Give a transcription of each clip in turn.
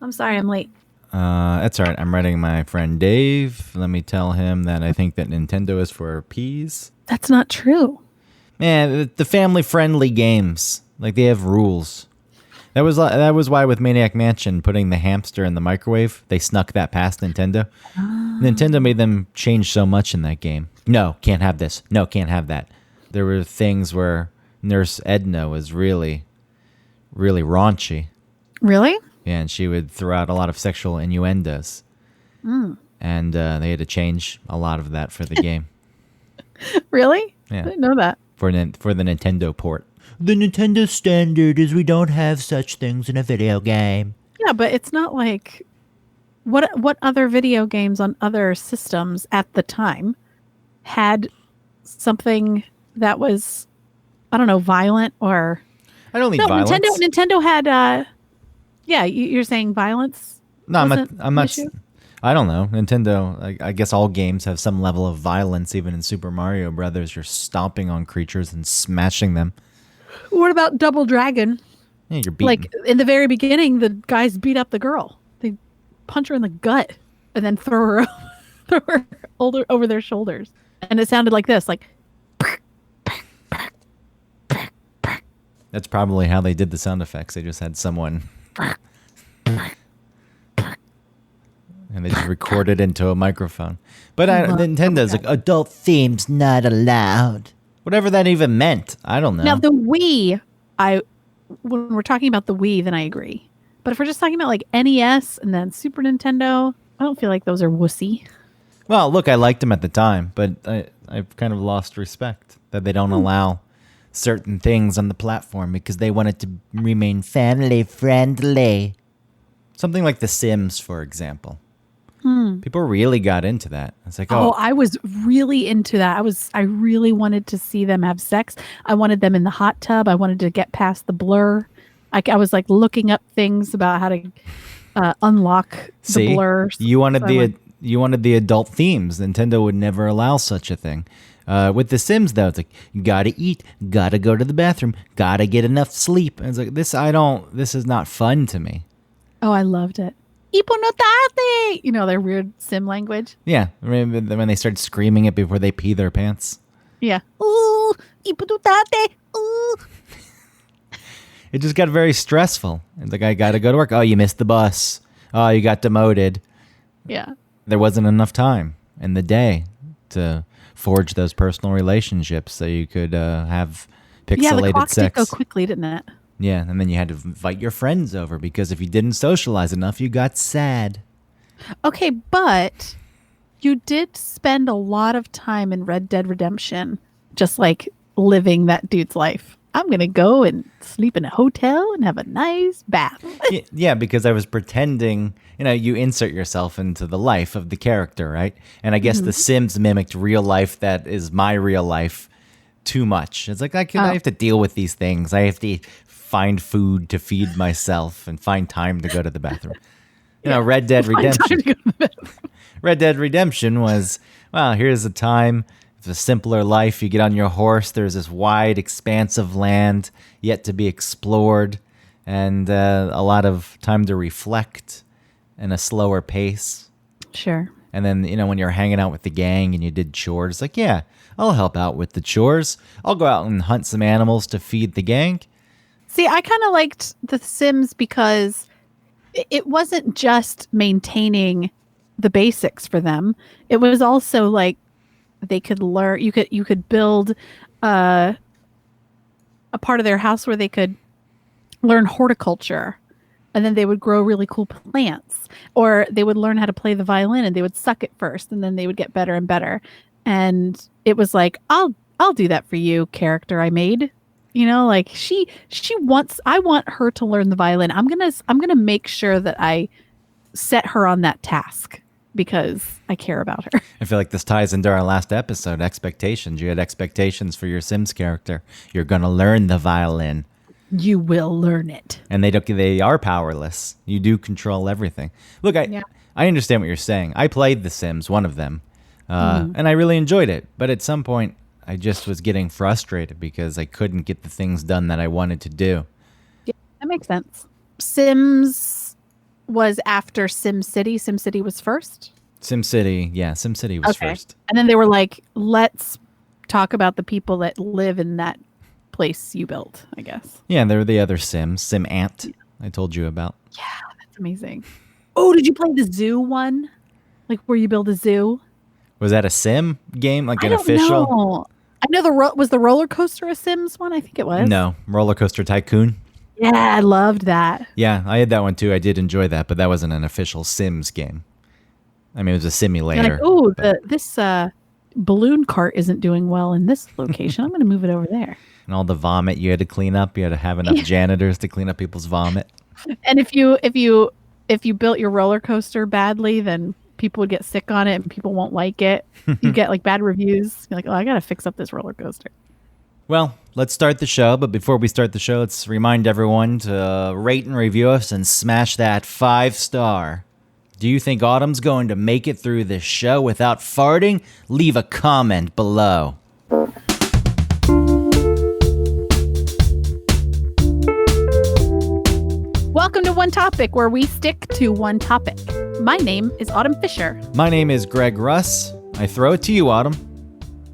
I'm sorry I'm late. That's all right. I'm writing my friend Dave. Let me tell him that I think that Nintendo is for peas. That's not true. Man, the family-friendly games, like they have rules. That was why with Maniac Mansion putting the hamster in the microwave, they snuck that past Nintendo. Nintendo made them change so much in that game. No, can't have this. No, can't have that. There were things where Nurse Edna was really, really raunchy. Really? Yeah, and she would throw out a lot of sexual innuendos. And they had to change a lot of that for the game. Really? I Yeah, didn't know that. for the Nintendo port. The Nintendo standard is we don't have such things in a video game. Yeah, but it's not like what other video games on other systems at the time had something that was I don't know, violent or I don't need no, violence. Nintendo had yeah, you're saying violence No, I'm not. wasn't I'm an not. issue? I don't know. Nintendo. I guess all games have some level of violence. Even in Super Mario Brothers, you're stomping on creatures and smashing them. What about Double Dragon? Yeah, you're Like beating. in the very beginning, the guys beat up the girl. They punch her in the gut and then throw her throw her over their shoulders. And it sounded like this, like That's probably how they did the sound effects. They just had someone, and they just recorded into a microphone. But Nintendo's like adult themes not allowed. Whatever that even meant. I don't now know. the Wii. I when we're talking about the Wii, then I agree. But if we're just talking about like NES and then Super Nintendo, I don't feel like those are wussy. Well, look, I liked them at the time, but I've kind of lost respect that they don't allow certain things on the platform because they want it to remain family friendly. Something like The Sims, for example. People really got into that. It's like, Oh, oh, I was really into that. I really wanted to see them have sex. I wanted them in the hot tub. I wanted to get past the blur. I was like looking up things about how to unlock the see, blur. you wanted So I went, you wanted the adult themes. Nintendo would never allow such a thing. With The Sims, though, it's like you gotta eat, gotta go to the bathroom, gotta get enough sleep. And it's like this. I don't. This is not fun to me. oh, I loved it. Iponotate! You know, their weird sim language. Yeah, remember when they start screaming it before they pee their pants? Yeah. Ooh, iponotate! Ooh. It just got very stressful. It's like I gotta go to work. Oh, you missed the bus. Oh, you got demoted. Yeah. There wasn't enough time in the day to forge those personal relationships so you could have Yeah, the pixelated clock did go sex. quickly, didn't it? Yeah, and then you had to invite your friends over because if you didn't socialize enough, you got sad. Okay, but you did spend a lot of time in Red Dead Redemption just like living that dude's life. I'm going to go and sleep in a hotel and have a nice bath. Yeah, because I was pretending, you insert yourself into the life of the character, right? And I guess The Sims mimicked real life that is my real life too much. It's like I have to deal with these things. I have to find food to feed myself and find time to go to the bathroom. Red Dead Find time Redemption. to go to the bathroom. Red Dead Redemption was, well, here's a time. It's a simpler life. You get on your horse. There's this wide expanse of land yet to be explored, and a lot of time to reflect and a slower pace. Sure. And then, when you're hanging out with the gang and you did chores, like, yeah, I'll help out with the chores. I'll go out and hunt some animals to feed the gang. See, I kind of liked The Sims because it wasn't just maintaining the basics for them. It was also like they could learn. You could build a part of their house where they could learn horticulture, and then they would grow really cool plants, or they would learn how to play the violin and they would suck it first, and then they would get better and better. And it was like, I'll do that for you, character I made. Like she wants I want her to learn the violin. I'm gonna make sure that I set her on that task because I care about her. I feel like this ties into our last episode, expectations. You had expectations for your Sims character. You're going to learn the violin. You will learn it. And they are powerless. You do control everything. Look, Yeah. I understand what you're saying. I played The Sims, one of them, and I really enjoyed it. But at some point, I just was getting frustrated because I couldn't get the things done that I wanted to do. Yeah, that makes sense. Sims was after SimCity. SimCity was first. SimCity, yeah, SimCity was Okay. first. And then they were like, let's talk about the people that live in that place you built, I guess. Yeah, and there were the other Sims, Sim Ant, I told you about. Yeah, that's amazing. Oh, did you play the zoo one? Like where you build a zoo? Was that a Sim game, like I an don't official? know. I know was the roller coaster a Sims one? I think it was. No, Roller Coaster Tycoon. Yeah, I loved that. Yeah, I had that one too. I did enjoy that, but that wasn't an official Sims game. I mean, it was a You're like, simulator. oh, but- this balloon cart isn't doing well in this location. I'm going to move it over there. and all the vomit you had to clean up. You had to have enough janitors to clean up people's vomit. And if you built your roller coaster badly, then people would get sick on it and people won't like it. You get like bad reviews. You're like, oh, I got to fix up this roller coaster. Well, let's start the show. But before we start the show, let's remind everyone to rate and review us and smash that 5-star. Do you think Autumn's going to make it through this show without farting? Leave a comment below. Welcome to One Topic, where we stick to one topic. My name is Autumn Fisher. My name is Greg Russ. I throw it to you, Autumn.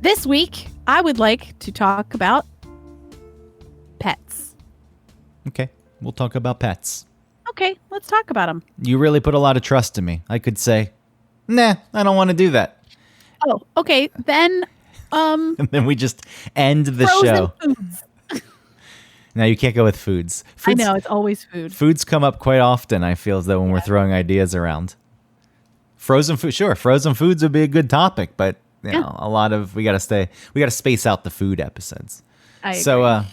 This week, I would like to talk about pets. Okay, we'll talk about pets. Okay, let's talk about them. You really put a lot of trust in me. I could say, nah, I don't want to do that. Oh, okay. Then, And then we just end the frozen show. foods. Now you can't go with foods. I know, it's always food. Foods come up quite often, I feel, as though when we're throwing ideas around. Frozen food, sure. Frozen foods would be a good topic, but you know, a lot of we gotta space out the food episodes. I agree. So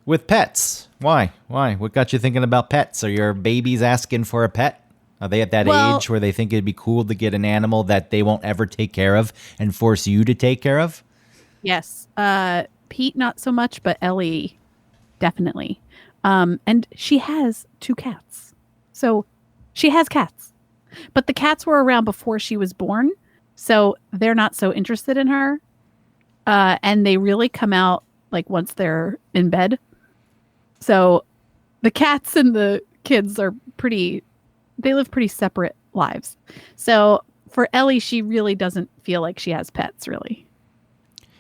with pets, why? What got you thinking about pets? Are your babies asking for a pet? Are they at that age where they think it'd be cool to get an animal that they won't ever take care of and force you to take care of? Yes. Pete, not so much, but Ellie, definitely. And she has 2 cats. So she has cats. But the cats were around before she was born. So they're not so interested in her. And they really come out like once they're in bed. So the cats and the kids they live pretty separate lives. So for Ellie, she really doesn't feel like she has pets, really.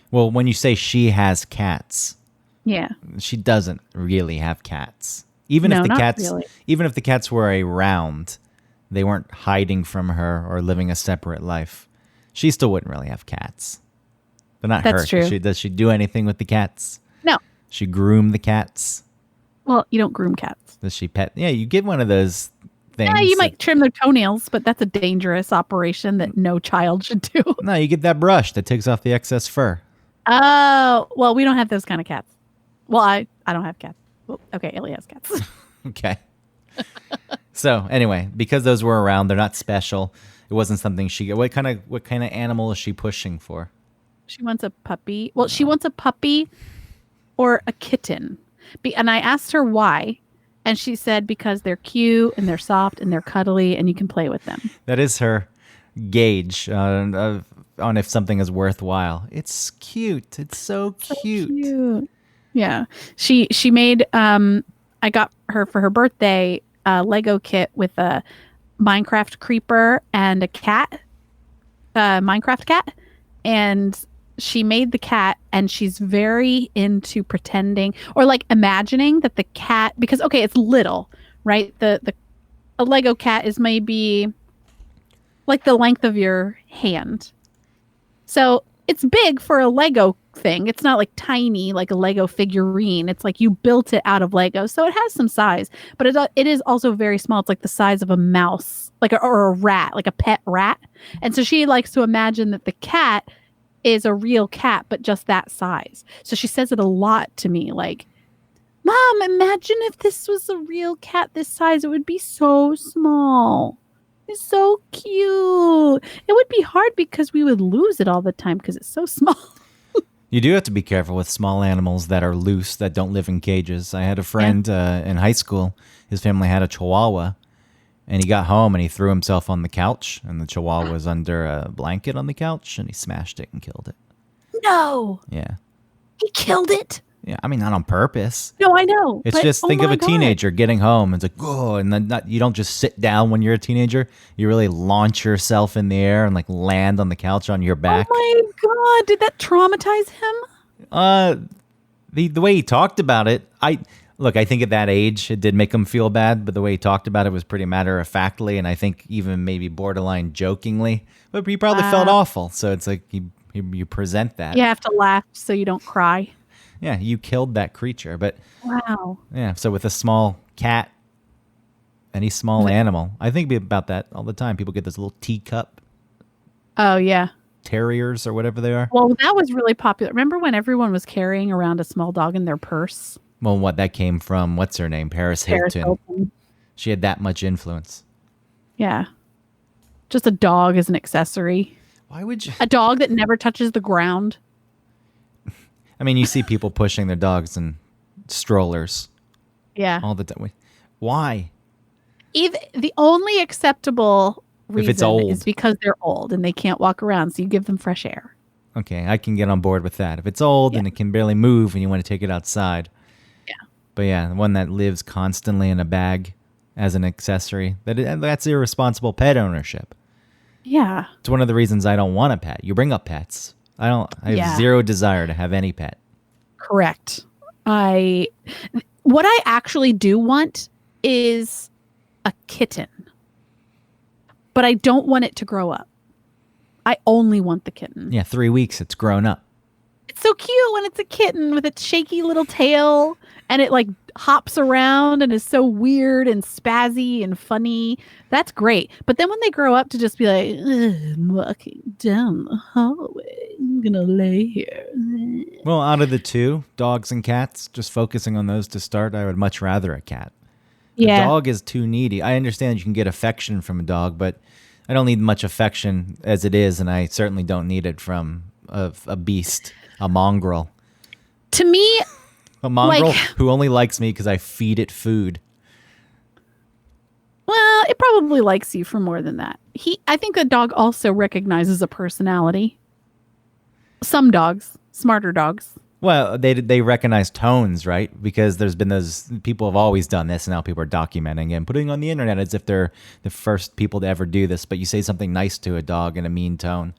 Well, when you say she has cats, Yeah. she doesn't really have cats. Even if the cats were around, they weren't hiding from her or living a separate life, she still wouldn't really have cats. But not That's her. true. Does she do anything with the cats? No. She groom the cats? Well, you don't groom cats. Does she pet? Yeah, you get one of those things. Yeah, you might trim their toenails, but that's a dangerous operation that no child should do. No, you get that brush that takes off the excess fur. Oh, well, we don't have those kind of cats. Well, I don't have cats. Well, okay, Ellie has cats. Okay. So anyway, because those were around, they're not special. It wasn't something she. What kind of animal is she pushing for? She wants a puppy. Well, she wants a puppy or a kitten. And I asked her why, and she said because they're cute and they're soft and they're cuddly and you can play with them. That is her gauge on if something is worthwhile. It's cute. It's so cute. Yeah. She made I got her for her birthday a Lego kit with a Minecraft creeper and a cat. Minecraft cat. And she made the cat, and she's very into pretending or like imagining that the cat, because okay, it's little, right? A Lego cat is maybe like the length of your hand. So it's big for a Lego thing. It's not like tiny, like a Lego figurine. It's like you built it out of Lego. So it has some size, but it is also very small. It's like the size of a mouse, or a rat, like a pet rat. And so she likes to imagine that the cat is a real cat, but just that size. So she says it a lot to me, like, Mom, imagine if this was a real cat this size. It would be so small. It's so cute. It would be hard because we would lose it all the time because it's so small. You do have to be careful with small animals that are loose, that don't live in cages. I had a friend in high school. His family had a Chihuahua, and he got home and he threw himself on the couch, and the Chihuahua was under a blanket on the couch, and he smashed it and killed it. No. Yeah. He killed it? Yeah, I mean, not on purpose. No, I know, It's but just oh think of my a God. teenager getting home. It's like, oh, and then you don't just sit down when you're a teenager. You really launch yourself in the air and like land on the couch on your Oh back. my God. Did that traumatize him? Uh, the way he talked about it, I think at that age it did make him feel bad, but the way he talked about it was pretty matter of factly, and I think even maybe borderline jokingly. But he probably felt Wow. awful. So it's like you present that. You have to laugh so you don't cry. Yeah, you killed that creature. But Wow. yeah, so with a small cat, any small animal, I think about that all the time. People get this little teacup Oh, yeah. terriers or whatever they are. Well, that was really popular. Remember when everyone was carrying around a small dog in their purse? Well, what that came from? What's her name? Paris Paris Hilton. Hilton. She had that much influence. Yeah. Just a dog as an accessory. Why would you? A dog that never touches the ground. I mean, you see people pushing their dogs in strollers Yeah. all the time. Why? The only acceptable If it's reason old. is because they're old and they can't walk around, so you give them fresh air. Okay, I can get on board with that. If it's old Yeah. and it can barely move and you want to take it outside. Yeah. But yeah, the one that lives constantly in a bag as an accessory, that's irresponsible pet ownership. Yeah. It's one of the reasons I don't want a pet. You bring up pets. I have Yeah. zero desire to have any pet. Correct. What I actually do want is a kitten. But I don't want it to grow up. I only want the kitten. Yeah, 3 weeks, it's grown up. It's so cute when it's a kitten with its shaky little tail and it like hops around and is so weird and spazzy and funny. That's great. But then when they grow up to just be like, I'm walking down the hallway, I'm gonna lay here. Well, out of the two, dogs and cats, just focusing on those to start, I would much rather a cat. Yeah. A dog is too needy. I understand you can get affection from a dog, but I don't need much affection as it is, and I certainly don't need it from a beast, a mongrel. To me, A mongrel Like- who only likes me because I feed it food. well, it probably likes you for more than that. I think the dog also recognizes a personality. Some dogs, smarter dogs. Well, they recognize tones, right? Because there's been those people have always done this, and now people are documenting and putting on the internet as if they're the first people to ever do this. But you say something nice to a dog in a mean tone,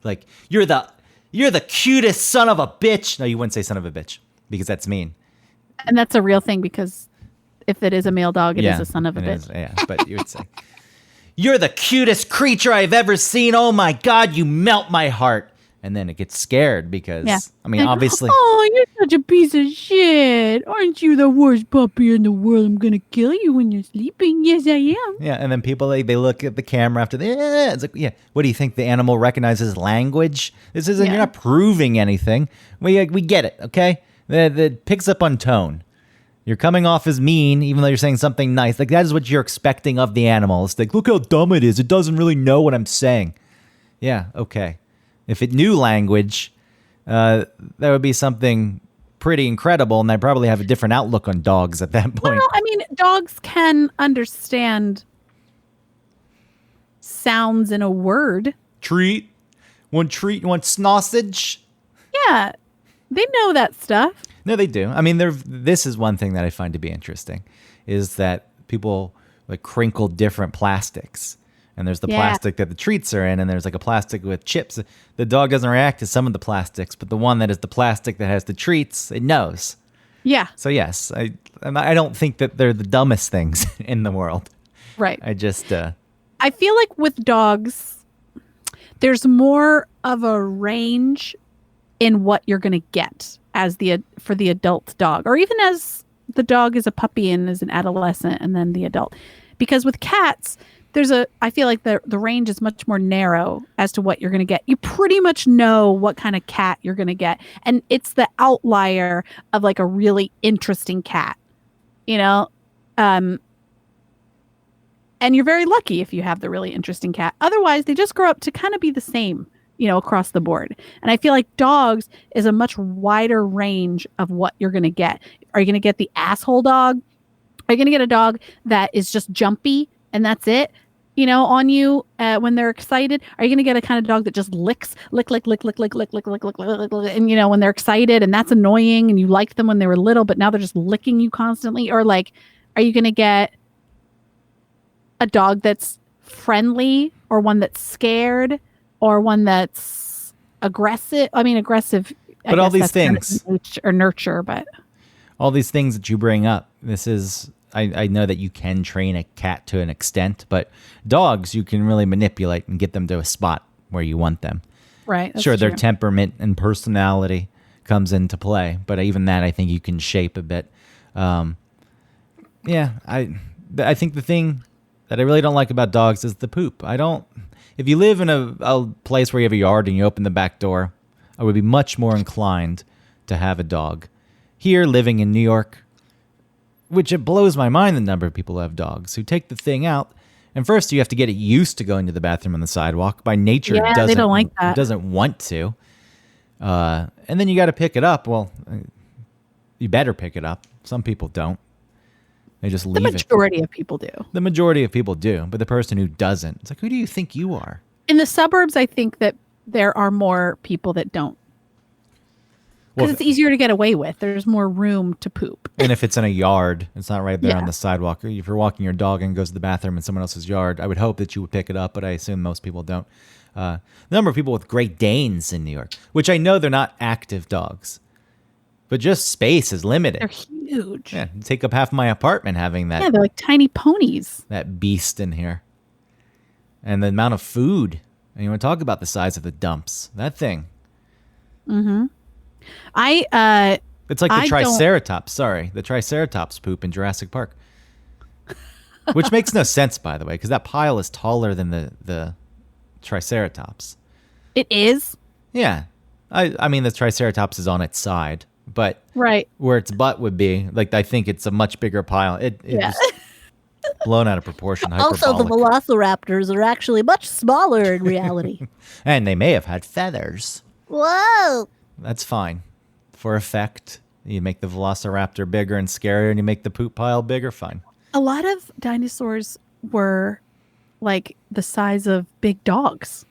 like you're the cutest son of a bitch. No, you wouldn't say son of a bitch because that's mean. And that's a real thing because if it is a male dog, it is a son of a it bitch. is, yeah, but you would say, you're the cutest creature I've ever seen. Oh my God, you melt my heart. And then it gets scared because, Yeah. I mean, Like, obviously, oh, you're such a piece of shit. Aren't you the worst puppy in the world? I'm going to kill you when you're sleeping. Yes, I am. yeah. And then people, they look at the camera after it's like, yeah, what do you think? The animal recognizes language? This isn't, Yeah. you're not proving anything. We get it, okay? That picks up on tone. You're coming off as mean, even though you're saying something nice. Like, that is what you're expecting of the animal. It's like, look how dumb it is. It doesn't really know what I'm saying. Yeah, okay. If it knew language, that would be something pretty incredible, and I'd probably have a different outlook on dogs at that point. Well, I mean, dogs can understand sounds in a word. Treat? Want treat? You want sausage? Yeah, they know that stuff. No, they do. I mean, this is one thing that I find to be interesting, is that people like crinkle different plastics. And there's the Yeah. plastic that the treats are in, and there's like a plastic with chips. The dog doesn't react to some of the plastics, but the one that is the plastic that has the treats, it knows. Yeah, So yes, I don't think that they're the dumbest things in the world. right. I just I feel like with dogs, there's more of a range in what you're going to get for the adult dog, or even as the dog is a puppy and is an adolescent and then the adult. Because with cats, I feel like the range is much more narrow as to what you're going to get. You pretty much know what kind of cat you're going to get. And it's the outlier of like a really interesting cat, you know? And you're very lucky if you have the really interesting cat. Otherwise, they just grow up to kind of be the same, you know, across the board. And I feel like dogs is a much wider range of what you're going to get. Are you going to get the asshole dog? Are you going to get a dog that is just jumpy and that's it? on you when they're excited? Are you going to get a kind of dog that just licks, lick, lick, lick, lick, lick, lick, lick, lick, lick, lick, lick, lick, and when they're excited, and that's annoying, and you liked them when they were little, but now they're just licking you constantly? Or like, are you going to get a dog that's friendly, or one that's scared, or one that's aggressive? I mean, aggressive. But all these things or nurture, but all these things that you bring up, this is. I know that you can train a cat to an extent, but dogs you can really manipulate and get them to a spot where you want them. Right. That's sure, true. their temperament and personality comes into play, but even that I think you can shape a bit. Yeah, I think the thing that I really don't like about dogs is the poop. If you live in a place where you have a yard and you open the back door, I would be much more inclined to have a dog. Here, living in New York, which it blows my mind the number of people who have dogs who take the thing out, and first you have to get it used to going to the bathroom on the sidewalk. By nature, they don't like that. It doesn't want to. And then you got to pick it up. Well, you better pick it up. Some people don't. They just leave it. The majority of people do. The majority of people do, but the person who doesn't, it's like, who do you think you are? In the suburbs, I think that there are more people that don't. Because it's easier to get away with. There's more room to poop. And if it's in a yard, it's not right there on the sidewalk. If you're walking your dog and goes to the bathroom in someone else's yard, I would hope that you would pick it up, but I assume most people don't. The number of people with Great Danes in New York, which I know they're not active dogs, but just space is limited. They're huge. Yeah, take up half my apartment having that. Yeah, they're like tiny ponies. That beast in here. And the amount of food. And you want to talk about the size of the dumps. That thing. Mm-hmm. It's like the Triceratops. Sorry, the Triceratops poop in Jurassic Park, which makes no sense, by the way, because that pile is taller than the Triceratops. It is. Yeah, I mean the Triceratops is on its side, but right where its butt would be, like I think it's a much bigger pile. It just blown out of proportion. Also, the velociraptors are actually much smaller in reality. And they may have had feathers. Whoa. That's fine. For effect, you make the velociraptor bigger and scarier, and you make the poop pile bigger, fine. A lot of dinosaurs were like the size of big dogs.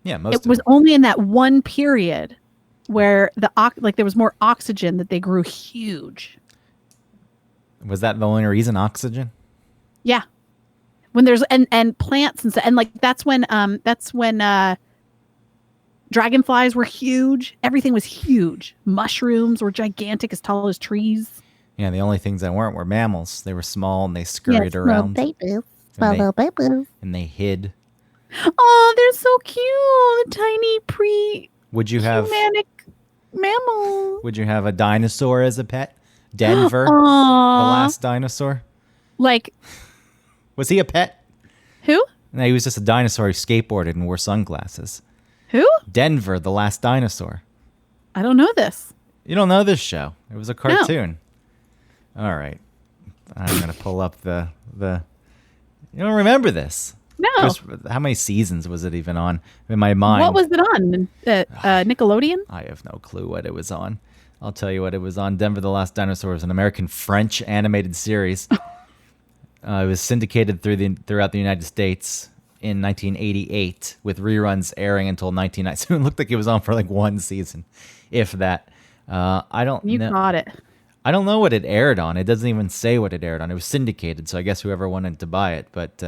Yeah, most of it was them. only in that one period where there was more oxygen that they grew huge. Was that the only reason, oxygen? Yeah. When there's and plants and stuff, and like that's when dragonflies were huge. Everything was huge. Mushrooms were gigantic, as tall as trees. Yeah, the only things that weren't were mammals. They were small and they scurried around. And they hid. Oh, they're so cute. Tiny Would you have humanic mammal. Would you have a dinosaur as a pet? Denver, the last dinosaur. Like, was he a pet? Who? No, he was just a dinosaur who skateboarded and wore sunglasses. Who? Denver, the last dinosaur. I don't know this. You don't know this show? It was a cartoon. No. All right, I'm gonna pull up the. You don't remember this? No. How many seasons was it even on? In my mind. What was it on? Nickelodeon? I have no clue what it was on. I'll tell you what it was on. Denver the Last Dinosaur is an American-French animated series. It was syndicated throughout the United States in 1988 with reruns airing until 1990. So it looked like it was on for like one season, if that. I don't know. You caught it. I don't know what it aired on. It doesn't even say what it aired on. It was syndicated, so I guess whoever wanted to buy it. But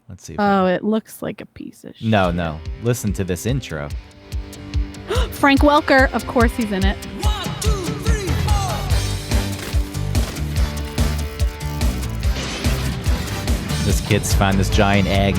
let's see. It looks like a piece of shit. No. Listen to this intro. Frank Welker, of course he's in it. 1, 2, 3, 4. This kid's found this giant egg.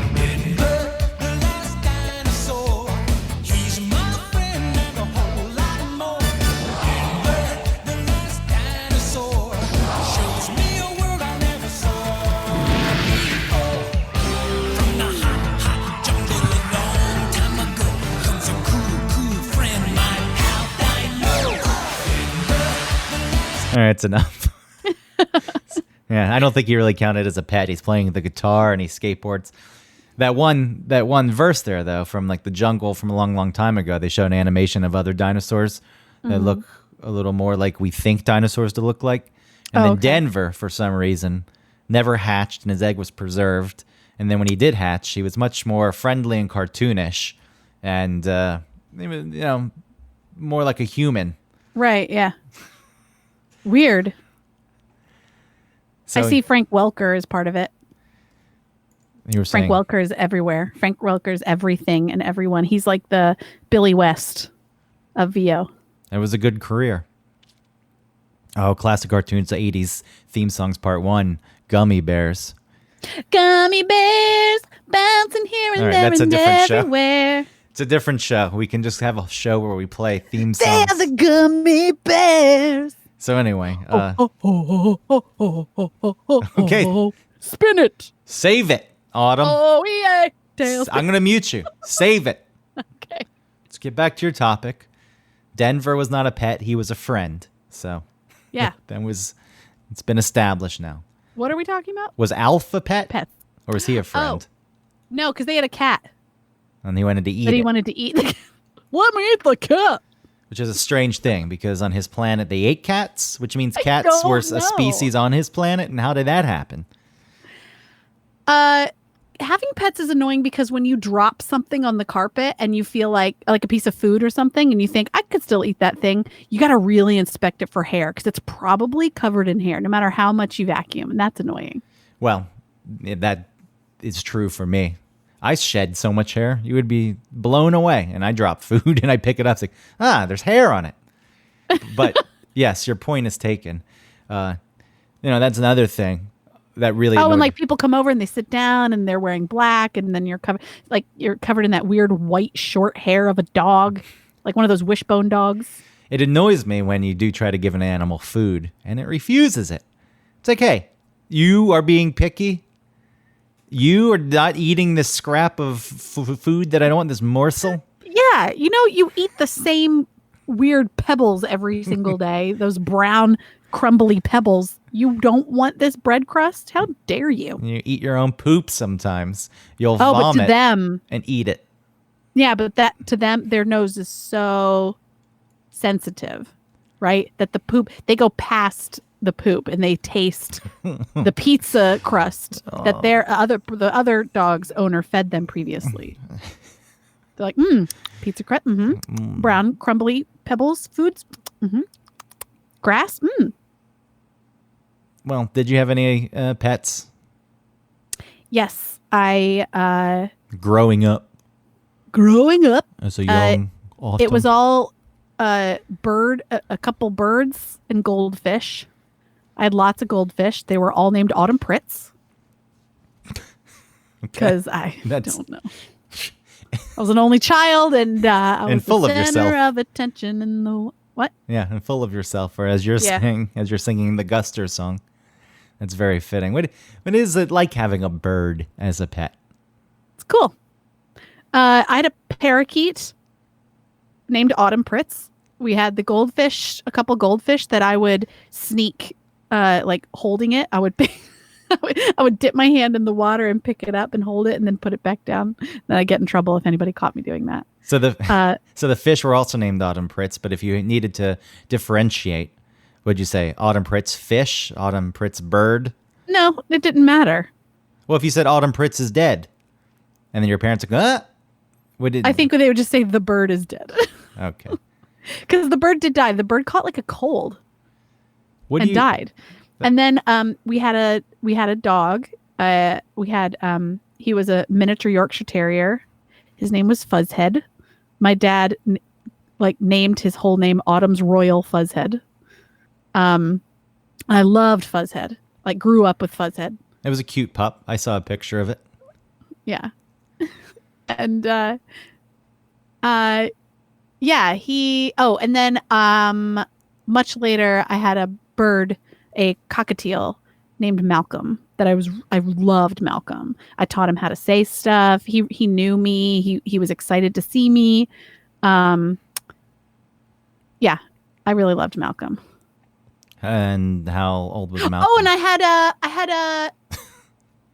All right, it's enough. Yeah, I don't think he really counted as a pet. He's playing the guitar and he skateboards. That one verse there, though, from like the jungle from a long, long time ago, they showed an animation of other dinosaurs that look a little more like we think dinosaurs to look like. And then Denver, for some reason, never hatched and his egg was preserved. And then when he did hatch, he was much more friendly and cartoonish, and he was, more like a human. Right, yeah. Weird. So I see Frank Welker as part of it. you were Frank saying, Welker is everywhere. Frank Welker is everything and everyone. He's like the Billy West of VO. it was a good career. Oh, classic cartoons, the 80s theme songs, part 1, Gummy Bears. Gummy bears bouncing here and All right, there that's a and different show. everywhere. It's a different show. We can just have a show where we play theme They songs. are the gummy bears. So anyway, Okay. Spin it. save it, Autumn. Oh, yeah. Tails. I'm going to mute you. Save it. Okay. Let's get back to your topic. Denver was not a pet. He was a friend. So Yeah. it's been established now. What are we talking about? Was Alf a pet? Pets. Or was he a friend? No, because they had a cat And he wanted to eat that he it, wanted to eat. Let me eat the cat. which is a strange thing because on his planet they ate cats, which means I cats don't were know. a species on his planet. And how did that happen? Having pets is annoying because when you drop something on the carpet and you feel like a piece of food or something and you think I could still eat that thing, you got to really inspect it for hair because it's probably covered in hair no matter how much you vacuum, and that's annoying. Well, that is true for me. I shed so much hair, you would be blown away. And I drop food and I pick it up. It's like, there's hair on it. But yes, your point is taken. That's another thing that really. Oh, and annoyed- like people come over and they sit down and they're wearing black and then you're covered in that weird white short hair of a dog, like one of those wishbone dogs. It annoys me when you do try to give an animal food and it refuses it. It's like, hey, you are being picky. You are not eating this scrap of food that I don't want, this morsel. Yeah, you eat the same weird pebbles every single day, those brown crumbly pebbles. You don't want this bread crust? How dare you? You eat your own poop sometimes. You'll Oh, but vomit to them, and eat it. yeah, but that to them, their nose is so sensitive, right? That the poop, they go past the poop and they taste the pizza crust that the other dog's owner fed them previously. They're like, pizza crust, brown crumbly pebbles, foods, grass, Well, did you have any pets Yes, I growing up growing up, as a young autumn? it was all a couple birds and goldfish. I had lots of goldfish. They were all named Autumn Pritz because I don't know. I was an only child, and I was And full the of center yourself. of attention in the what? Yeah, and full of yourself, or as you're Yeah. singing the Guster song. That's very fitting. What is it like having a bird as a pet? It's cool. I had a parakeet named Autumn Pritz. We had the goldfish, a couple goldfish that I would sneak, like holding it. I would I would dip my hand in the water and pick it up and hold it and then put it back down. Then I'd get in trouble if anybody caught me doing that. So the fish were also named Autumn Pritz, but if you needed to differentiate, would you say Autumn Pritz fish, Autumn Pritz bird? No, it didn't matter. Well, if you said Autumn Pritz is dead, and then your parents would go, I think they would just say the bird is dead. Okay. Because the bird did die. The bird caught like a cold What and died. And then we had a dog. He was a miniature Yorkshire Terrier. His name was Fuzzhead. My dad named his whole name Autumn's Royal Fuzzhead. I loved Fuzzhead. Like grew up with Fuzzhead. It was a cute pup. I saw a picture of it. Yeah. And and then much later I had a bird, a cockatiel named Malcolm I loved Malcolm. I taught him how to say stuff. He knew me. He was excited to see me. Yeah, I really loved Malcolm. And how old was Malcolm? Oh, and I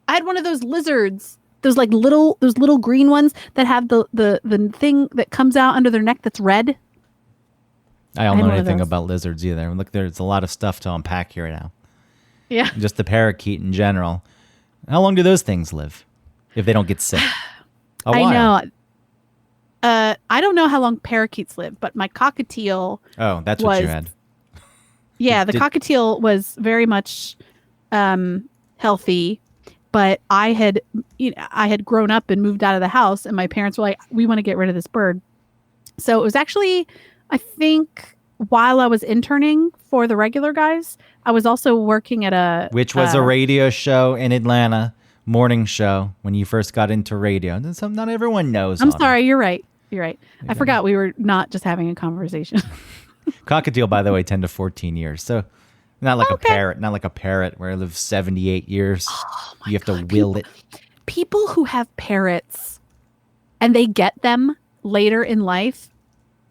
had one of those lizards. Those little green ones that have the thing that comes out under their neck that's red. I don't had know one of anything those. about lizards either. Look, there's a lot of stuff to unpack here now. Yeah. Just the parakeet in general. How long do those things live? if they don't get sick. A I while. know. I don't know how long parakeets live, but my cockatiel, Oh, that's what you was- had. yeah, the Did- cockatiel was very much healthy, but I had grown up and moved out of the house, and my parents were like, "We want to get rid of this bird." So it was actually, I think, while I was interning for the regular guys, I was also working at a Which was a radio show in Atlanta, morning show when you first got into radio. And not everyone knows. I'm Autumn. sorry, you're right. You're right. I forgot we were not just having a conversation. Cockatiel, by the way, 10 to 14 years. So not like Okay. a parrot where it lives 78 years. You have to will it. People who have parrots and they get them later in life,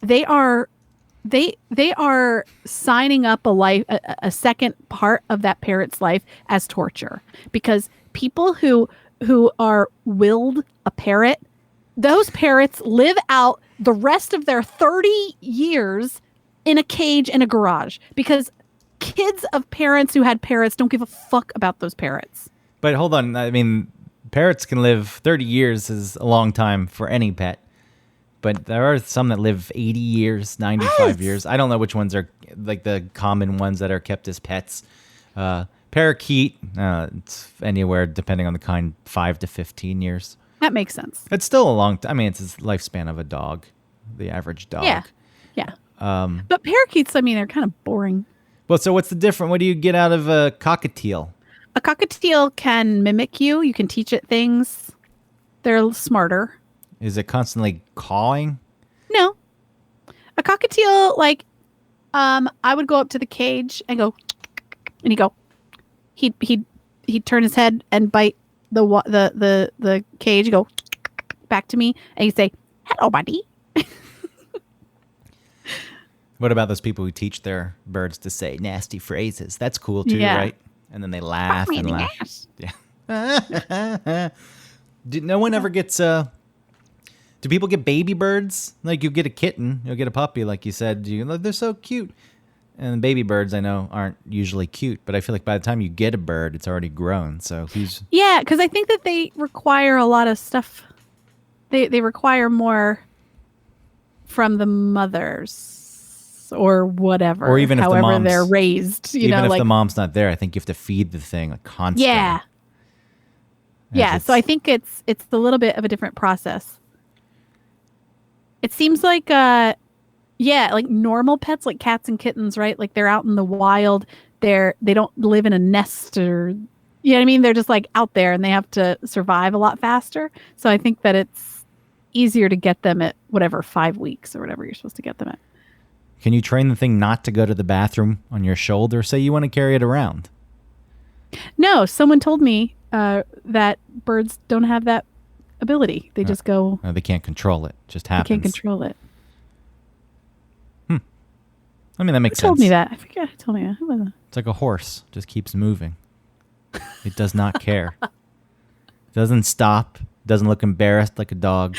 they are signing up a second part of that parrot's life as torture, because people who are willed a parrot, those parrots live out the rest of their 30 years in a cage in a garage, because kids of parents who had parrots don't give a fuck about those parrots. But hold on. I mean, parrots can live 30 years is a long time for any pet. But there are some that live 80 years, 95 Yes. years. I don't know which ones are like the common ones that are kept as pets. Parakeet, it's anywhere, depending on the kind, 5 to 15 years. That makes sense. It's still a long time. I mean, it's the lifespan of a dog, the average dog. Yeah. But parakeets, I mean, they're kind of boring. Well, so what's the difference? What do you get out of a cockatiel? A cockatiel can mimic you. You can teach it things. They're smarter. Is it constantly cawing? No. A cockatiel, like, I would go up to the cage and go, and he'd turn his head and bite the cage, go back to me, and he'd say, "Hello, buddy." What about those people who teach their birds to say nasty phrases? That's cool too, Yeah. right? And then they laugh me and in the laugh. ass. Yeah. No one ever gets do people get baby birds? Like you get a kitten, you'll get a puppy, like you said. They're so cute. And baby birds, I know, aren't usually cute, but I feel like by the time you get a bird, it's already grown. So who's Yeah, because I think that they require a lot of stuff. They require more from the mothers or whatever, Or even if the however mom's- they're raised. You even know, if like the mom's not there, I think you have to feed the thing like constantly. yeah, yeah. So I think it's a little bit of a different process. It seems like like normal pets, like cats and kittens, right? Like they're out in the wild. They don't live in a nest, or you know what I mean? They're just like out there and they have to survive a lot faster. So I think that it's easier to get them at whatever 5 weeks or whatever you're supposed to get them at. Can you train the thing not to go to the bathroom on your shoulder? Say you want to carry it around. No, someone told me that birds don't have that ability. They just go. No, they can't control it. It just They happens. can't control it. I mean, that makes Who told sense. me that? I forget who told me that. Who was it? It's like a horse. Just keeps moving. It does not care. Doesn't stop. Doesn't look embarrassed like a dog.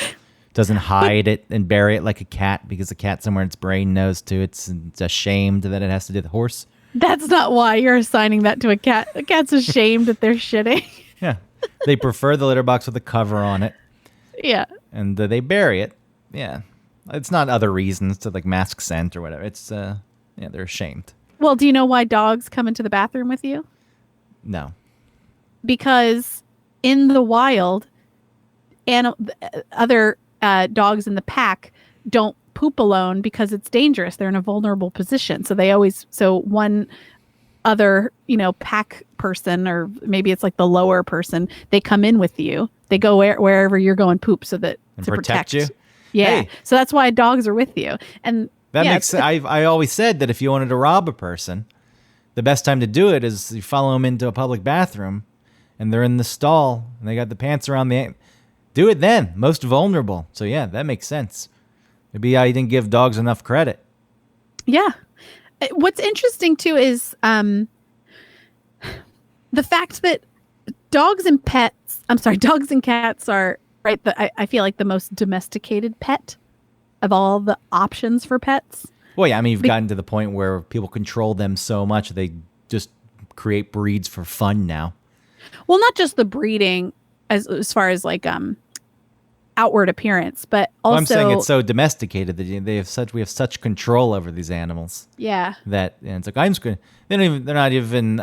Doesn't hide it and bury it like a cat because the cat somewhere in its brain knows too. It's ashamed that it has to do the horse. That's not why you're assigning that to a cat. A cat's ashamed that they're shitting. Yeah. They prefer the litter box with a cover on it. Yeah. And they bury it. Yeah. It's not other reasons to like mask scent or whatever. It's, they're ashamed. Well, do you know why dogs come into the bathroom with you? No. Because in the wild, other dogs in the pack don't poop alone because it's dangerous. They're in a vulnerable position. So one other, pack person, or maybe it's like the lower person, they come in with you. They go wherever you're going poop so that And to protect you? Yeah. Hey. So that's why dogs are with you. And That yeah, makes sense. I always said that if you wanted to rob a person, the best time to do it is you follow them into a public bathroom and they're in the stall and they got the pants around do it then. Most vulnerable. So yeah, that makes sense. Maybe I didn't give dogs enough credit. Yeah. What's interesting too is the fact that dogs and cats are right. I feel like the most domesticated pet of all the options for pets. Well, yeah, I mean, you've gotten to the point where people control them so much they just create breeds for fun now. Well, not just the breeding. as far as like outward appearance, but also Well, I'm saying it's so domesticated that we have such control over these animals yeah. that it's like I'm just gonna. They're not even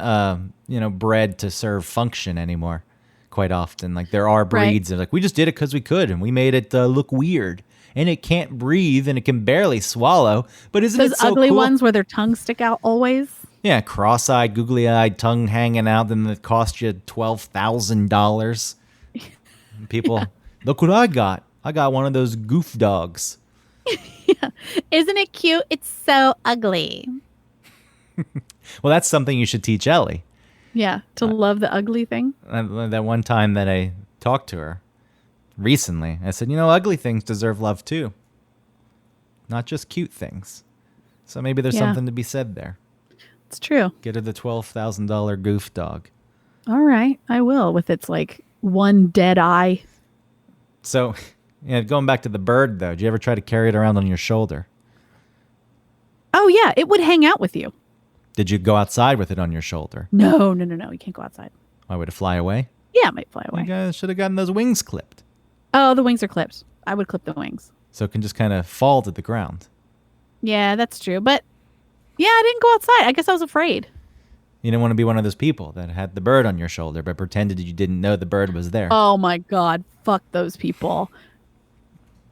bred to serve function anymore. Quite often, like there are breeds that like we just did it because we could and we made it look weird. And it can't breathe and it can barely swallow. But isn't Those it so ugly cool? ones where their tongues stick out always. Yeah, cross-eyed, googly-eyed, tongue hanging out, then it cost you $12,000. People, look what I got. I got one of those goof dogs. Isn't it cute? It's so ugly. Well, that's something you should teach Ellie. Yeah, to love the ugly thing. That one time that I talked to her recently, I said, ugly things deserve love too. Not just cute things. So maybe there's Yeah. something to be said there. It's true. Get her the $12,000 goof dog. All right, I will with its like one dead eye. So, going back to the bird though, did you ever try to carry it around on your shoulder? Oh yeah, it would hang out with you. Did you go outside with it on your shoulder? No. You can't go outside. Why would it fly away? Yeah, it might fly You away. guys should have gotten those wings clipped. Oh, the wings are clipped. I would clip the wings. So it can just kind of fall to the ground. Yeah, that's true. But yeah, I didn't go outside. I guess I was afraid. You didn't want to be one of those people that had the bird on your shoulder but pretended you didn't know the bird was there. Oh my God. Fuck those people.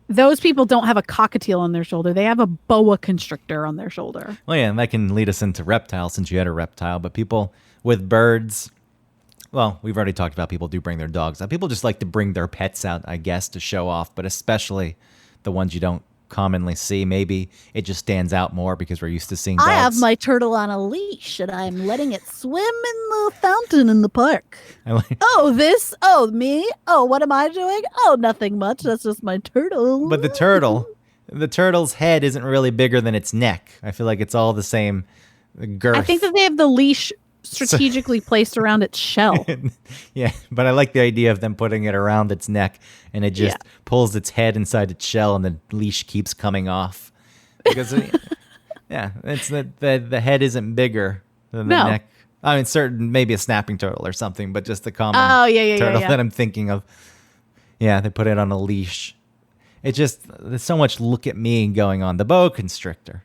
Those people don't have a cockatiel on their shoulder. They have a boa constrictor on their shoulder. Well, yeah, and that can lead us into reptiles since you had a reptile. But people with birds, well, we've already talked about people do bring their dogs out. People just like to bring their pets out, I guess, to show off. But especially the ones you don't commonly see. Maybe it just stands out more because we're used to seeing dogs. I have my turtle on a leash and I'm letting it swim in the fountain in the park. I like- Oh, me? Oh, what am I doing? Oh, nothing much. That's just my turtle. But the turtle's head isn't really bigger than its neck. I feel like it's all the same girth. I think that they have the leash strategically placed around its shell. Yeah, but I like the idea of them putting it around its neck and it just Yeah. pulls its head inside its shell and the leash keeps coming off. Because yeah, it's the head isn't bigger than the No. neck. I mean, certain maybe a snapping turtle or something, but just the common Oh, yeah, turtle yeah. that I'm thinking of. Yeah, they put it on a leash. It just there's so much look at me going on. The boa constrictor,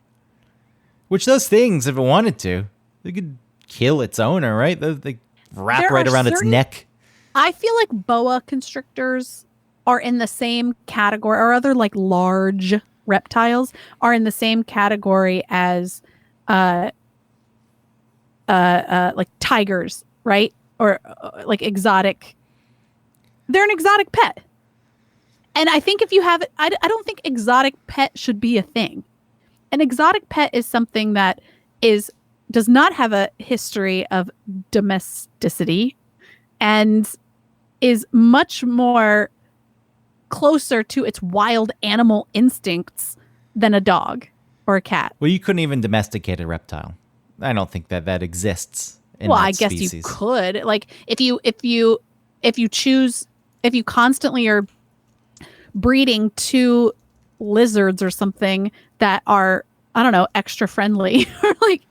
which those things, if it wanted to, they could kill its owner, right? They wrap There right are around its certain- neck. I feel like boa constrictors are in the same category, or other like large reptiles are in the same category as like tigers, right? Or like exotic. They're an exotic pet. And I think if you have it, I don't think exotic pet should be a thing. An exotic pet is something that does not have a history of domesticity and is much more closer to its wild animal instincts than a dog or a cat. Well, you couldn't even domesticate a reptile. I don't think that exists. In Well, that I guess species. you could. Like if you constantly are breeding two lizards or something that are, I don't know, extra friendly or like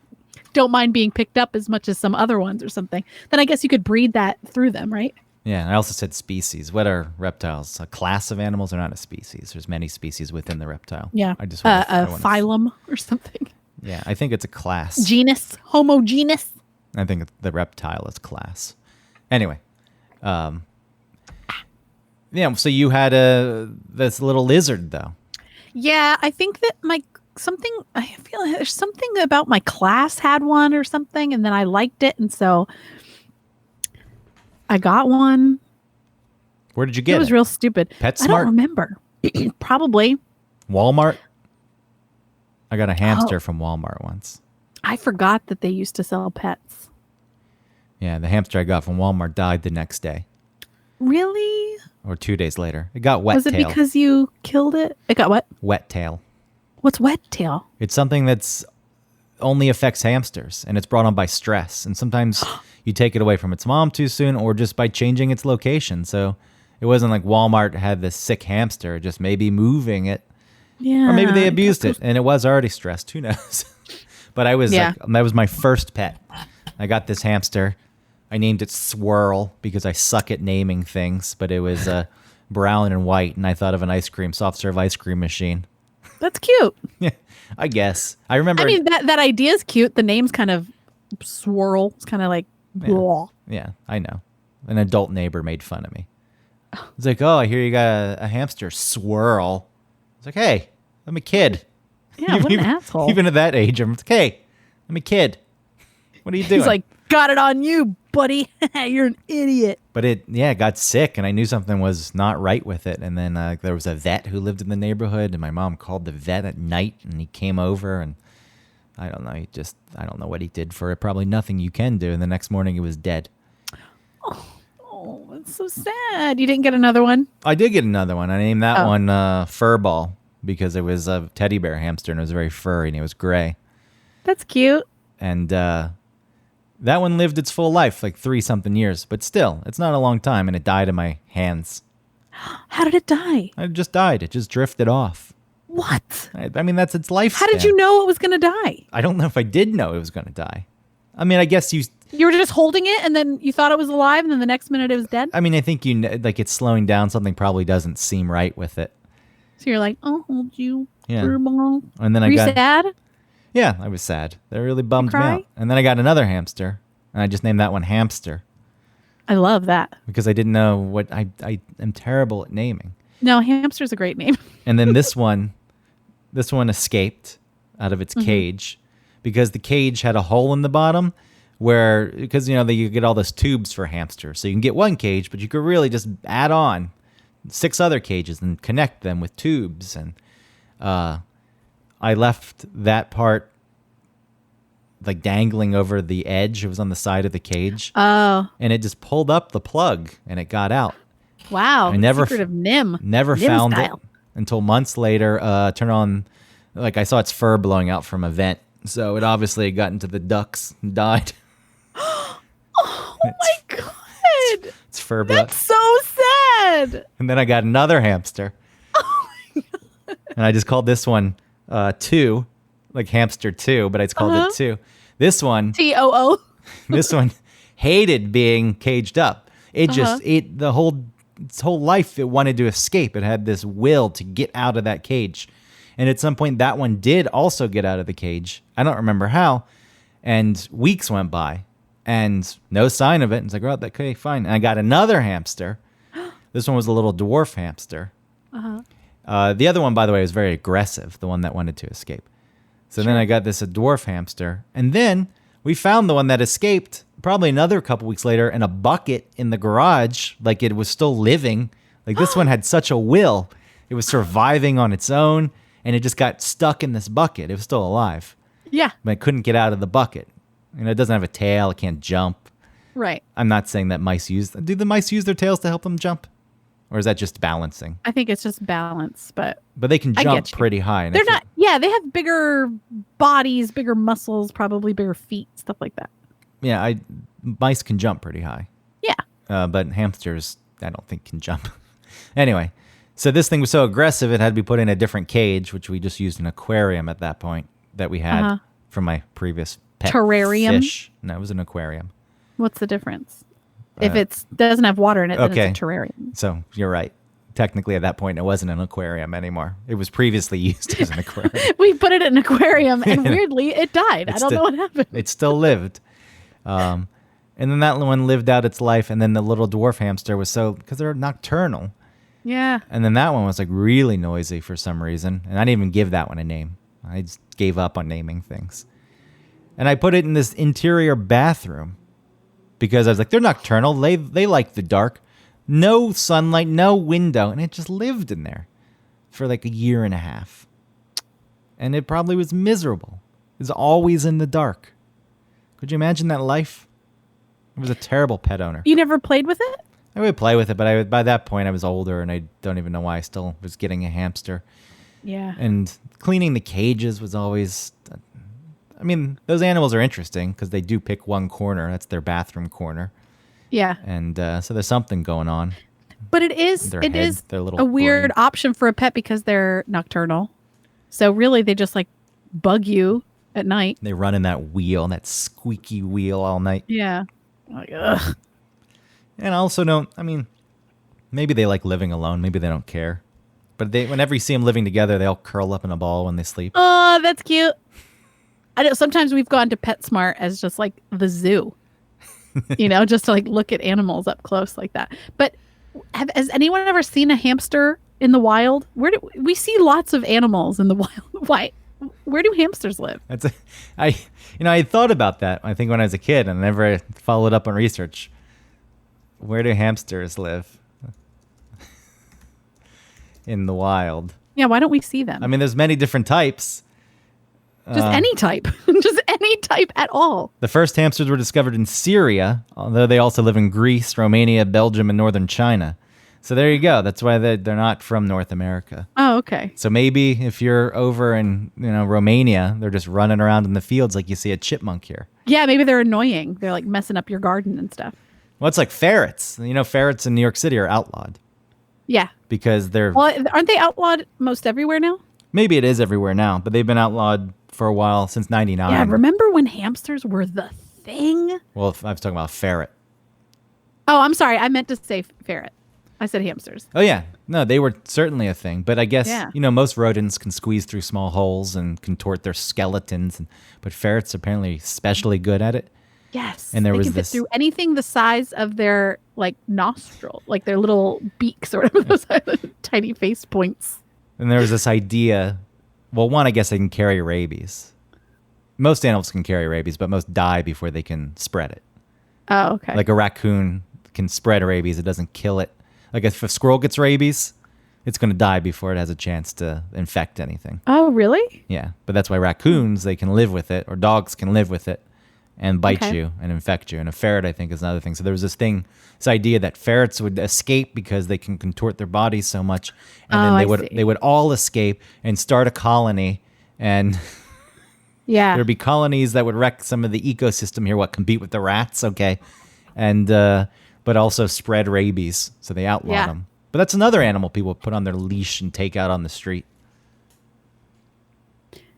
don't mind being picked up as much as some other ones or something, then I guess you could breed that through them, right? Yeah, I also said species. What are reptiles? A class of animals or not a species? There's many species within the reptile. Yeah. I just A phylum or something. Yeah, I think it's a class. Genus, Homo genus. I think the reptile is class. Anyway, yeah. So you had this little lizard though. Yeah, I think that I feel like there's something about my class had one or something, and then I liked it, and so I got one. Where did you get It was real stupid. I PetSmart? don't remember. Probably. Walmart. I got a hamster Oh. from Walmart once. I forgot that they used to sell pets. Yeah, the hamster I got from Walmart died the next day Really? or 2 days later. It got wet Was it tail. because you killed it? It got what? Wet tail. What's wet tail? It's something that's only affects hamsters, and it's brought on by stress. And sometimes you take it away from its mom too soon, or just by changing its location. So it wasn't like Walmart had this sick hamster, just maybe moving it, Yeah. or maybe they abused it, and it was already stressed. Who knows? But I was Yeah. like, that was my first pet. I got this hamster I named it Swirl because I suck at naming things, but it was brown and white, and I thought of an soft serve ice cream machine. That's cute. Yeah, I guess. I remember. I mean, that idea is cute. The name's kind of swirl. It's kind of like, blah. Yeah, I know. An adult neighbor made fun of me. It's like, oh, I hear you got a hamster, Swirl. It's like, hey, I'm a kid. Yeah, what an asshole. Even at that age, I'm like, hey, I'm a kid. What are you doing? He's like, got it on you, buddy. You're an idiot. But it got sick, and I knew something was not right with it. And then there was a vet who lived in the neighborhood, and my mom called the vet at night, and he came over, and I don't know. I don't know what he did for it. Probably nothing you can do. And the next morning, it was dead. Oh, that's so sad. You didn't get another one? I did get another one. I named that one Furball because it was a teddy bear hamster, and it was very furry, and it was gray. That's cute. And that one lived its full life, like 3-something years. But still, it's not a long time, and it died in my hands. How did it die? It just died. It just drifted off. What? I mean, that's its lifespan. How did you know it was going to die? I don't know if I did know it was going to die. I mean, I guess you were just holding it, and then you thought it was alive, and then the next minute it was dead? I mean, I think like it's slowing down. Something probably doesn't seem right with it. So you're like, I'll hold you. Yeah. Furball. And then Were you sad? Yeah, I was sad. That really bummed me cry? out. And then I got another hamster, and I just named that one Hamster I love that. because I didn't know what I am terrible at naming. No, hamster's a great name. And then this one escaped out of its cage because the cage had a hole in the bottom because you get all those tubes for hamsters. So you can get one cage, but you could really just add on 6 other cages and connect them with tubes. And I left that part like dangling over the edge. It was on the side of the cage. Oh, And it just pulled up the plug and it got out. wow. I never Secret of Nim. Never Nim found style. it until months later. Turn on, like I saw its fur blowing out from a vent. So it obviously had gotten to the ducts and died. Oh my God. Its fur blew out. That's so sad. And then I got another hamster. And I just called this one 2, like hamster 2, but I just called it 2. This one TOO. This one hated being caged up. It just its whole life it wanted to escape. It had this will to get out of that cage. And at some point that one did also get out of the cage. I don't remember how. And weeks went by and no sign of it. And it's like, oh, okay, fine. And I got another hamster. This one was a little dwarf hamster. The other one, by the way, was very aggressive, the one that wanted to escape. So then I got this a dwarf hamster. And then we found the one that escaped probably another couple weeks later in a bucket in the garage, like it was still living. Like this one had such a will. It was surviving on its own, and it just got stuck in this bucket. It was still alive, Yeah. but it couldn't get out of the bucket. It doesn't have a tail. It can't jump. Right. I'm not saying that do the mice use their tails to help them jump? Or is that just balancing? I think it's just balance, but But they can I jump get you. pretty high. And they're not. Yeah, they have bigger bodies, bigger muscles, probably bigger feet, stuff like that. Yeah, mice can jump pretty high. Yeah. But hamsters, I don't think can jump. Anyway, so this thing was so aggressive, it had to be put in a different cage, which we just used an aquarium at that point that we had from my previous pet Terrarium? fish. No, it was an aquarium. What's the difference? If it doesn't have water in it, then okay. it's a terrarium. So you're right. Technically, at that point, it wasn't an aquarium anymore. It was previously used as an aquarium. We put it in an aquarium, and weirdly, it died. I don't know what happened. It still lived. And then that one lived out its life, and then the little dwarf hamster was because they're nocturnal. Yeah. And then that one was like really noisy for some reason. And I didn't even give that one a name. I just gave up on naming things. And I put it in this interior bathroom because I was like, they're nocturnal. They like the dark. No sunlight, no window. And it just lived in there for like a year and a half. And it probably was miserable. It was always in the dark. Could you imagine that life? It was a terrible pet owner. You never played with it? I would play with it, but by that point I was older, and I don't even know why I still was getting a hamster. Yeah. And cleaning the cages was always... I mean, those animals are interesting because they do pick one corner. That's their bathroom corner. Yeah. And so there's something going on. But it is Their it head, is their little a weird brain. option for a pet because they're nocturnal. So really they just like bug you at night. They run in that wheel, that squeaky wheel all night. Yeah. Like, ugh. And I also don't. I mean, maybe they like living alone. Maybe they don't care. But whenever you see them living together, they all curl up in a ball when they sleep. Oh, that's cute. I know sometimes we've gone to PetSmart as just like the zoo, just to like look at animals up close like that. But has anyone ever seen a hamster in the wild? Where do we see lots of animals in the wild? Why? Where do hamsters live? I thought about that. I think when I was a kid, and I never followed up on research. Where do hamsters live? In the wild. Yeah, why don't we see them? I mean, there's many different types. Just any type. Just any type at all. The first hamsters were discovered in Syria, although they also live in Greece, Romania, Belgium, and northern China. So there you go. That's why they're not from North America. Oh, okay. So maybe if you're over in Romania, they're just running around in the fields like you see a chipmunk here. Yeah, maybe they're annoying. They're like messing up your garden and stuff. Well, it's like ferrets. Ferrets in New York City are outlawed Yeah. because they're... Well, aren't they outlawed most everywhere now? Maybe it is everywhere now, but they've been outlawed for a while, since 99. Yeah, remember when hamsters were the thing? Well, I was talking about ferret. Oh, I'm sorry. I meant to say ferret. I said hamsters. Oh, yeah. No, they were certainly a thing. But I guess, Yeah. Most rodents can squeeze through small holes and contort their skeletons. But ferrets are apparently especially good at it. Yes. And there they was can fit this- through anything the size of their like nostril, like their little beaks or whatever those are, the tiny face points. And there was this idea. Well, one, I guess they can carry rabies. Most animals can carry rabies, but most die before they can spread it. Oh, okay. Like a raccoon can spread rabies. It doesn't kill it. Like if a squirrel gets rabies, it's going to die before it has a chance to infect anything. Oh, really? Yeah. But that's why raccoons, they can live with it, or dogs can live with it and bite Okay. you and infect you. And a ferret, I think, is another thing. So there was this idea that ferrets would escape because they can contort their bodies so much. And then I see. they would all escape and start a colony, and Yeah. there'd be colonies that would wreck some of the ecosystem here, compete with the rats, okay? And but also spread rabies, so they outlawed Yeah. them. But that's another animal people put on their leash and take out on the street.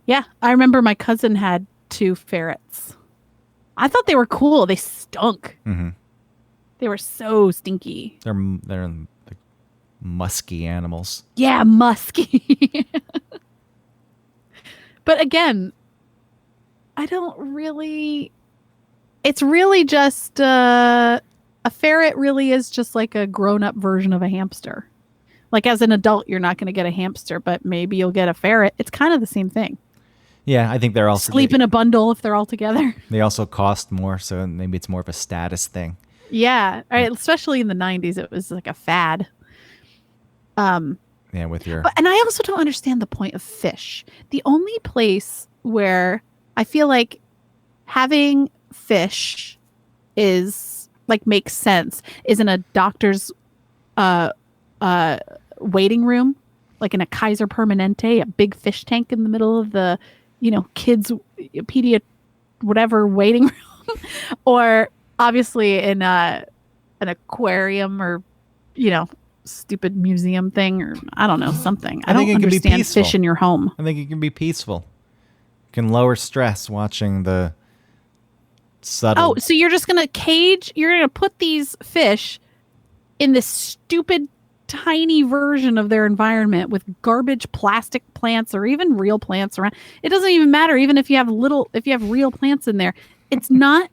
Yeah. I remember my cousin had 2 ferrets. I thought they were cool. They stunk. Mhm. They were so stinky. They're like musky animals. Yeah, musky. But again, I don't really. It's really just a ferret. Really is just like a grown-up version of a hamster. Like as an adult, you're not going to get a hamster, but maybe you'll get a ferret. It's kind of the same thing. Yeah, I think they're also Sleep in a bundle if they're all together. They also cost more, so maybe it's more of a status thing. Yeah, especially in the 90s, it was like a fad. Yeah, with your And I also don't understand the point of fish. The only place where I feel like having fish is like makes sense is in a doctor's waiting room, like in a Kaiser Permanente, a big fish tank in the middle of the kids whatever waiting room, or obviously in an aquarium or stupid museum thing, or I don't know, something. I think don't it can be understand peaceful. fish in your home. I think it can be peaceful. You can lower stress watching the subtle. Oh, so you're just gonna put these fish in this stupid tiny version of their environment with garbage plastic plants or even real plants around. It doesn't even matter, even if you have real plants in there. It's not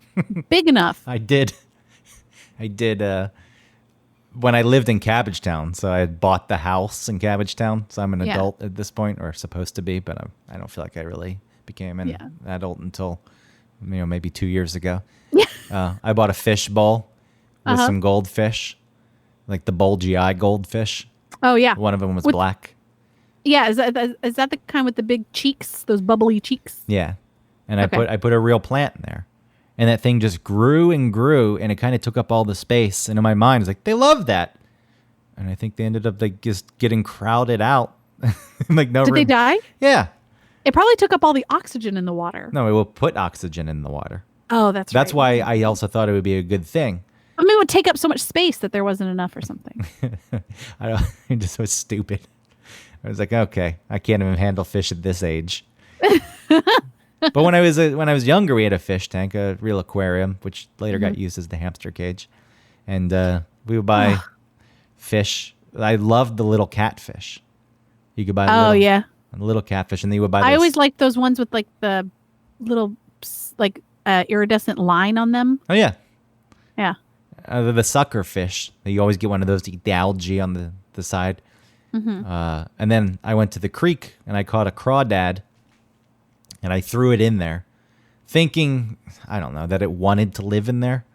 big enough. I did when I lived in Cabbagetown. So I had bought the house in Cabbagetown. So I'm an Yeah. adult at this point, or supposed to be, but I don't feel like I really became an adult until maybe 2 years ago. I bought a fish bowl with some goldfish, like the bulgy eye goldfish. Oh yeah. One of them was With- black. Yeah, is that the kind with the big cheeks, those bubbly cheeks? Yeah. And Okay. I put a real plant in there. And that thing just grew and grew, and it kind of took up all the space. And in my mind, I was like, they love that. And I think they ended up like just getting crowded out. Like no Did they room. die? Yeah. It probably took up all the oxygen in the water. No, it will put oxygen in the water. Oh, that's right. That's why I also thought it would be a good thing. I mean, it would take up so much space that there wasn't enough or something. It just was stupid. I was like, okay, I can't even handle fish at this age. But when I was younger, we had a fish tank, a real aquarium, which later got used as the hamster cage, and we would buy fish. I loved the little catfish. You could buy a little catfish, and then you would buy. I always liked those ones with like the little like iridescent line on them. Oh yeah, Yeah. The sucker fish. You always get one of those to eat the algae on the side. And then I went to the creek and I caught a crawdad, and I threw it in there, thinking, I don't know, that it wanted to live in there.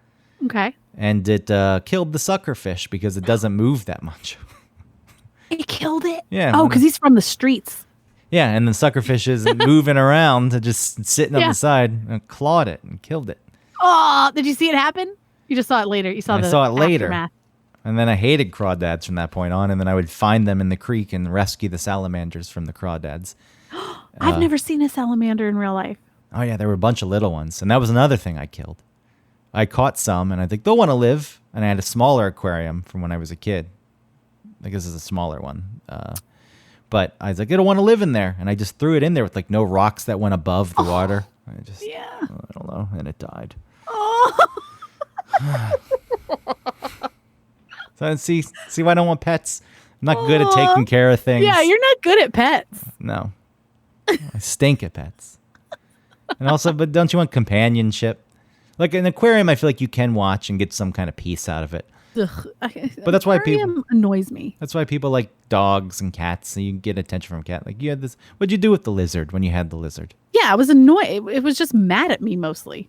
Okay. And it killed the sucker fish because it doesn't move that much. He killed it. Yeah. Oh, because he's from the streets. Yeah, and the suckerfish isn't moving around, just sitting on Yeah. the side, and clawed it and killed it. Oh, did you see it happen? You just saw it later. You saw I the saw it later. aftermath. And then I hated crawdads from that point on, and then I would find them in the creek and rescue the salamanders from the crawdads. I've never seen a salamander in real life. Oh yeah, there were a bunch of little ones, and that was another thing I killed. I caught some, and I think they'll want to live. And I had a smaller aquarium from when I was a kid. I think this is a smaller one. But I was like, it'll want to live in there, and I just threw it in there with like no rocks that went above the water. I don't know, and it died. So see why I don't want pets. I'm not good at taking care of things. Yeah, you're not good at pets. No, I stink at pets. And also, but don't you want companionship? Like an aquarium, I feel like you can watch and get some kind of peace out of it. But that's why people annoys me. That's why people like dogs and cats, and you can get attention from a cat. Like you had this. What'd you do with the lizard when you had the lizard? Yeah, I was annoyed. It was just mad at me mostly.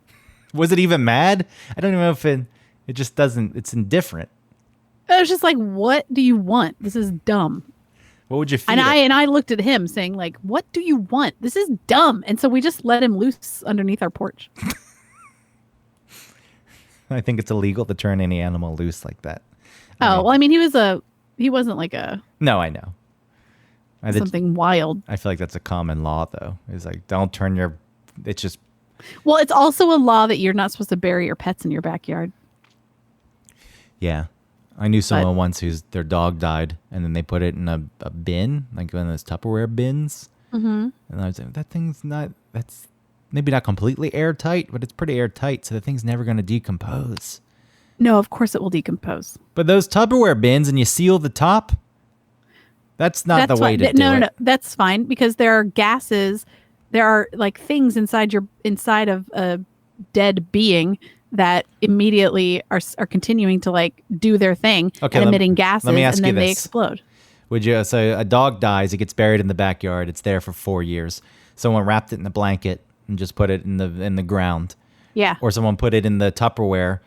Was it even mad? I don't even know if it just doesn't. It's indifferent. I was just like, "What do you want? This is dumb." What would you feed And it? I looked at him saying, "Like, what do you want? This is dumb." And so we just let him loose underneath our porch. I think it's illegal to turn any animal loose like that. Well, I mean, he wasn't like a No, I know. something wild. I feel like that's a common law, though. It's like don't turn your. It's just. Well, it's also a law that you're not supposed to bury your pets in your backyard. Yeah. I knew someone once their dog died, and then they put it in a bin, like one of those Tupperware bins. Mm-hmm. And I was like, that thing's not. That's maybe not completely airtight, but it's pretty airtight, so the thing's never going to decompose. No, of course it will decompose. But those Tupperware bins, and you seal the top. That's not the way to do it. No. That's fine because there are gases. There are like things inside of a dead being that immediately are continuing to like do their thing and emitting gases, let me ask and then you they this. explode. Would you? So a dog dies, it gets buried in the backyard. It's there for 4 years. Someone wrapped it in a blanket and just put it in the ground. Yeah. Or someone put it in the Tupperware.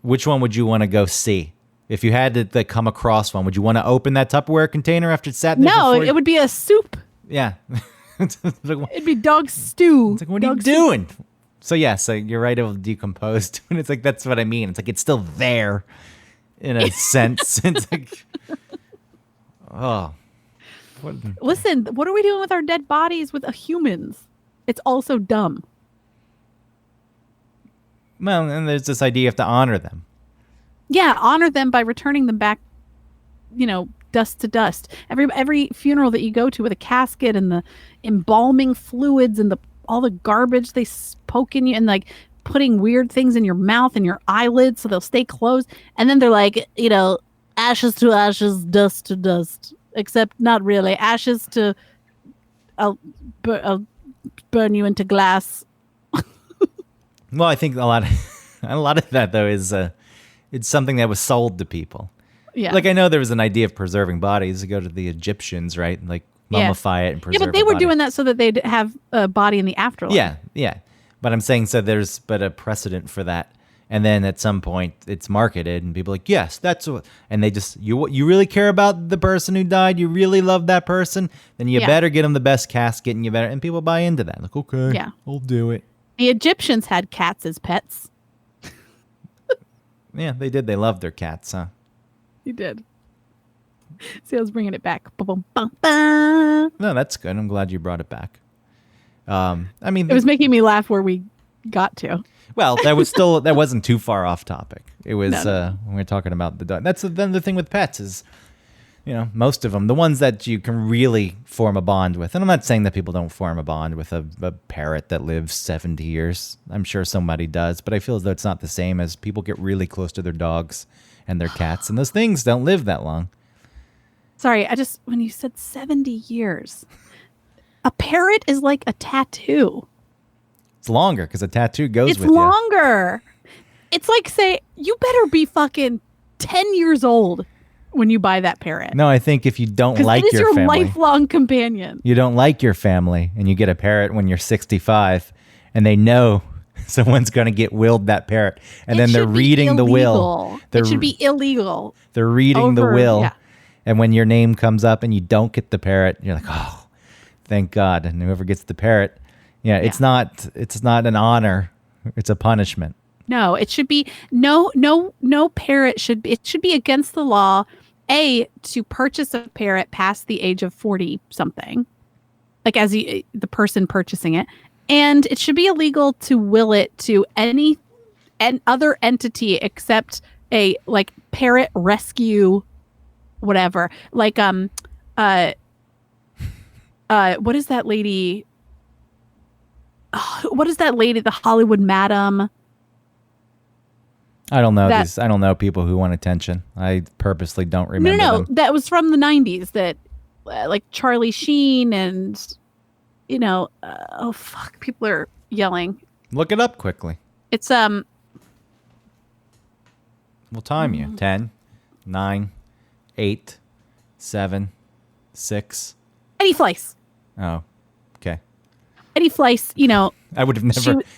Which one would you want to go see? If you had to come across one, would you want to open that Tupperware container after it sat there? No, it would be a soup. Yeah. It'd be dog stew. It's like, what are you doing? So yeah, so you're right, it will decompose. And it's like, that's what I mean. It's like, it's still there in a sense. It's like, oh. Listen, what are we doing with our dead bodies with humans? It's also dumb. Well, and there's this idea you have to honor them. Yeah, honor them by returning them back, dust to dust. Every funeral that you go to with a casket and the embalming fluids and all the garbage they poke in you and like putting weird things in your mouth and your eyelids so they'll stay closed. And then they're like, ashes to ashes, dust to dust. Except not really. Ashes to I'll burn you into glass. Well, I think a lot of that though is it's something that was sold to people. Yeah. Like I know there was an idea of preserving bodies. You go to the Egyptians, right? Like mummify it and preserve. Yeah, but they were doing that so that they'd have a body in the afterlife. Yeah. But I'm saying so there's a precedent for that. And then at some point it's marketed and people are like, yes, that's what, and they just, you really care about the person who died. You really love that person. Then you better get them the best casket and people buy into that. Like, okay, Yeah. I'll do it. The Egyptians had cats as pets. Yeah, they did. They loved their cats, huh? You did. See, I was bringing it back. Ba-bum-bum-bum. No, that's good. I'm glad you brought it back. I mean, It was making me laugh where we got to. well, that wasn't too far off topic. It was No. when we were talking about the dog. That's then the thing with pets is most of them, the ones that you can really form a bond with. And I'm not saying that people don't form a bond with a parrot that lives 70 years. I'm sure somebody does, but I feel as though it's not the same as people get really close to their dogs and their cats, and those things don't live that long. Sorry, when you said 70 years, a parrot is like a tattoo. It's longer because a tattoo goes It's with you. longer. It's like, say, you better be fucking 10 years old when you buy that parrot. No, I think if you don't 'Cause like it is your your family, lifelong companion. you don't like your family, and you get a parrot when you're 65, and they know someone's going to get willed that parrot, and then they're reading the will. It should be illegal. They're reading the Over- will, yeah. and when your name comes up and you don't get the parrot, you're like, oh, thank God. And whoever gets the parrot, it's not an honor, it's a punishment. No, it should be no parrot should be. It should be against the law, to purchase a parrot past the age of 40 something, like as the person purchasing it, and it should be illegal to will it to any other entity except a like parrot rescue, whatever. Like what is that lady? What is that lady? The Hollywood Madam. I don't know I don't know people who want attention. I purposely don't remember No, them. that was from the 90s. That like Charlie Sheen and oh fuck, people are yelling. Look it up quickly. It's We'll time you. 10, 9, 8, 7, 6. Eddie Fleiss. Oh, okay. Eddie Fleiss. I would have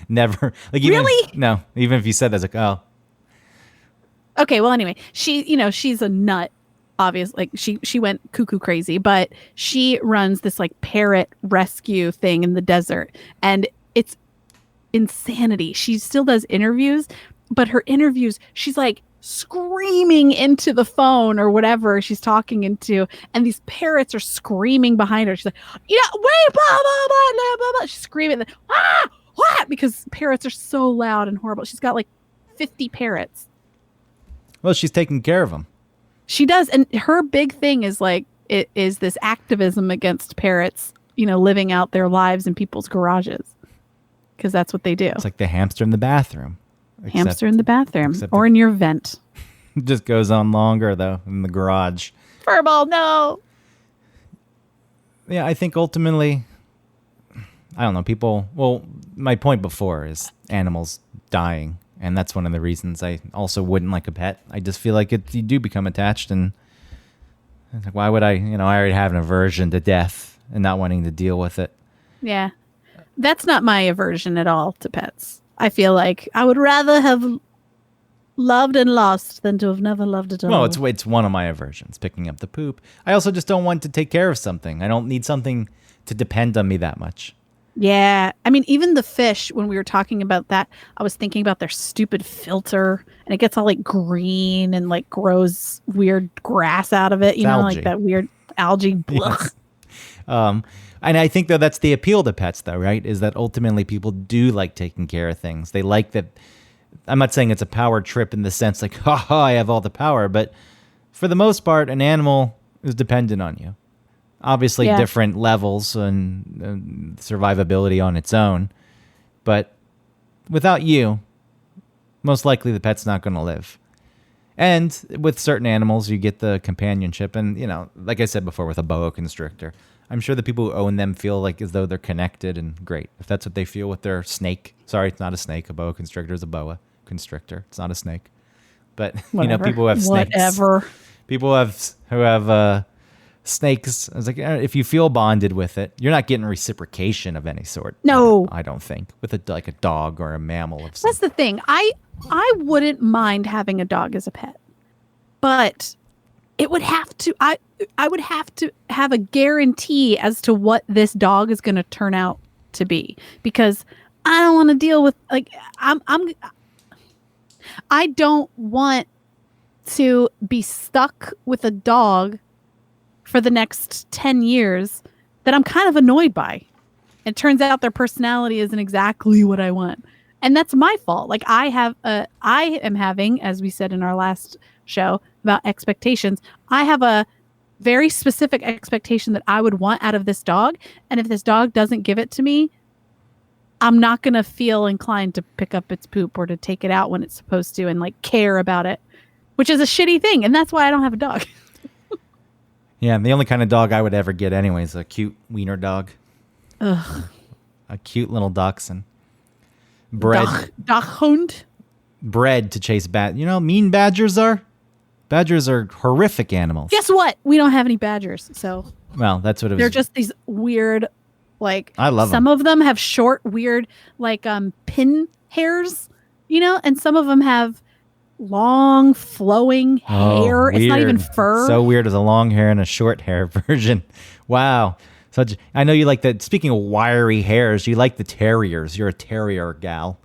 never like even Really? no, even if you said that's like, oh, Okay, well anyway, she's a nut. Obviously, like she went cuckoo crazy, but she runs this like parrot rescue thing in the desert, and it's insanity. She still does interviews, but her interviews, she's like screaming into the phone or whatever she's talking into, and these parrots are screaming behind her. She's like, wait, blah blah blah blah blah blah. She's screaming, because parrots are so loud and horrible. She's got like 50 parrots. well, she's taking care of them. She does, and her big thing is like it is this activism against parrots, living out their lives in people's garages, because that's what they do. It's like the hamster in the bathroom. Hamster in the bathroom except or in your vent. It just goes on longer though in the garage. Furball, no. Yeah, I think ultimately, I don't know, people. Well, my point before is animals dying. And that's one of the reasons I also wouldn't like a pet. I just feel like you do become attached, and it's like, why would I? I already have an aversion to death and not wanting to deal with it. Yeah, that's not my aversion at all to pets. I feel like I would rather have loved and lost than to have never loved at all. Well, it's one of my aversions, picking up the poop. I also just don't want to take care of something. I don't need something to depend on me that much. Yeah. I mean, even the fish, when we were talking about that, I was thinking about their stupid filter, and it gets all like green and like grows weird grass out of it, algae. like that weird algae. Blech. Yes. And I think, though, that's the appeal to pets, though, right? Is that ultimately people do like taking care of things. They like that. I'm not saying it's a power trip in the sense like, I have all the power. But for the most part, an animal is dependent on you. Obviously, different levels and survivability on its own. But without you, most likely the pet's not going to live. And with certain animals, you get the companionship. And, like I said before, with a boa constrictor, I'm sure the people who own them feel like as though they're connected, and great. If that's what they feel with their snake. Sorry, it's not a snake. A boa constrictor is a boa constrictor. It's not a snake. But, Whatever. people who have snakes. Whatever. People who have snakes. I was like, if you feel bonded with it, you're not getting reciprocation of any sort. No. I don't think. With a dog or a mammal of some. That's the thing. I wouldn't mind having a dog as a pet, but it would have to. I would have to have a guarantee as to what this dog is going to turn out to be, because I don't want to deal with I don't want to be stuck with a dog for the next 10 years that I'm kind of annoyed by. It turns out their personality isn't exactly what I want. And that's my fault. Like I am having, as we said in our last show about expectations, I have a very specific expectation that I would want out of this dog. And if this dog doesn't give it to me, I'm not going to feel inclined to pick up its poop or to take it out when it's supposed to and like care about it, which is a shitty thing. And that's why I don't have a dog. Yeah, the only kind of dog I would ever get anyway is a cute wiener dog. Ugh. A cute little dachshund. Bred Dachshund. bred to chase you know how mean badgers are? Badgers are horrific animals. Guess what? We don't have any badgers. So Well, that's what it was. they're just these weird, like, I love some them. of them have short, weird, like, pin hairs, you know, and some of them have long, flowing hair. It's not even weird. fur. So weird as a long hair and a short hair version. Wow. I know you like that. Speaking of wiry hairs, you like the terriers. You're a terrier gal.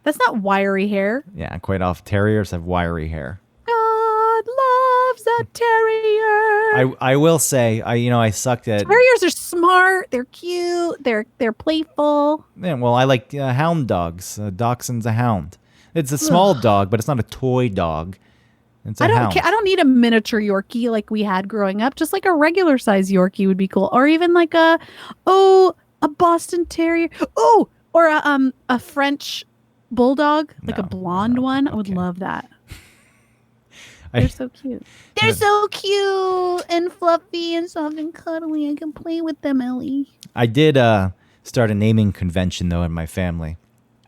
That's not wiry hair. Yeah, quite often. Terriers have wiry hair. God loves a terrier. I will say, I sucked at. Terriers are smart. They're cute. They're playful. Yeah, well, I like hound dogs. Dachshund's a hound. It's a small dog, but it's not a toy dog. It's a I don't hound. care. I don't need a miniature Yorkie like we had growing up. Just like a regular size Yorkie would be cool, or even like a Boston Terrier. Oh, or a French bulldog, like a No, blonde one. I would okay. love that. I- They're so cute. They're so cute and fluffy and soft and cuddly. I can play with them, Ellie. I did start a naming convention, though, in my family.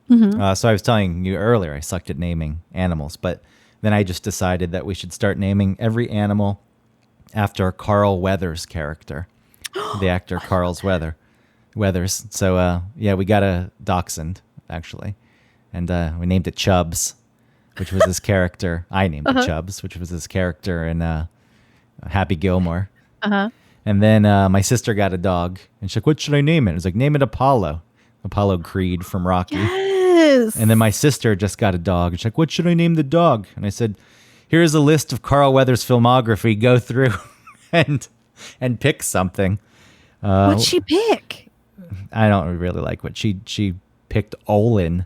Mm-hmm. So I was telling you earlier, I sucked at naming animals, but then I just decided that we should start naming every animal after Carl Weathers' character, the actor Carl's Weathers. So, yeah, we got a dachshund, actually, and we named it Chubbs, which was his character. I named it Chubbs, which was his character in Happy Gilmore. Uh-huh. And then my sister got a dog, and she's like, what should I name it? I was like, name it Apollo Creed from Rocky. Yes. And then my sister just got a dog. She's like, what should I name the dog? And I said, here's a list of Carl Weathers' filmography. Go through and pick something. What'd she pick? I don't really like what she picked. Olin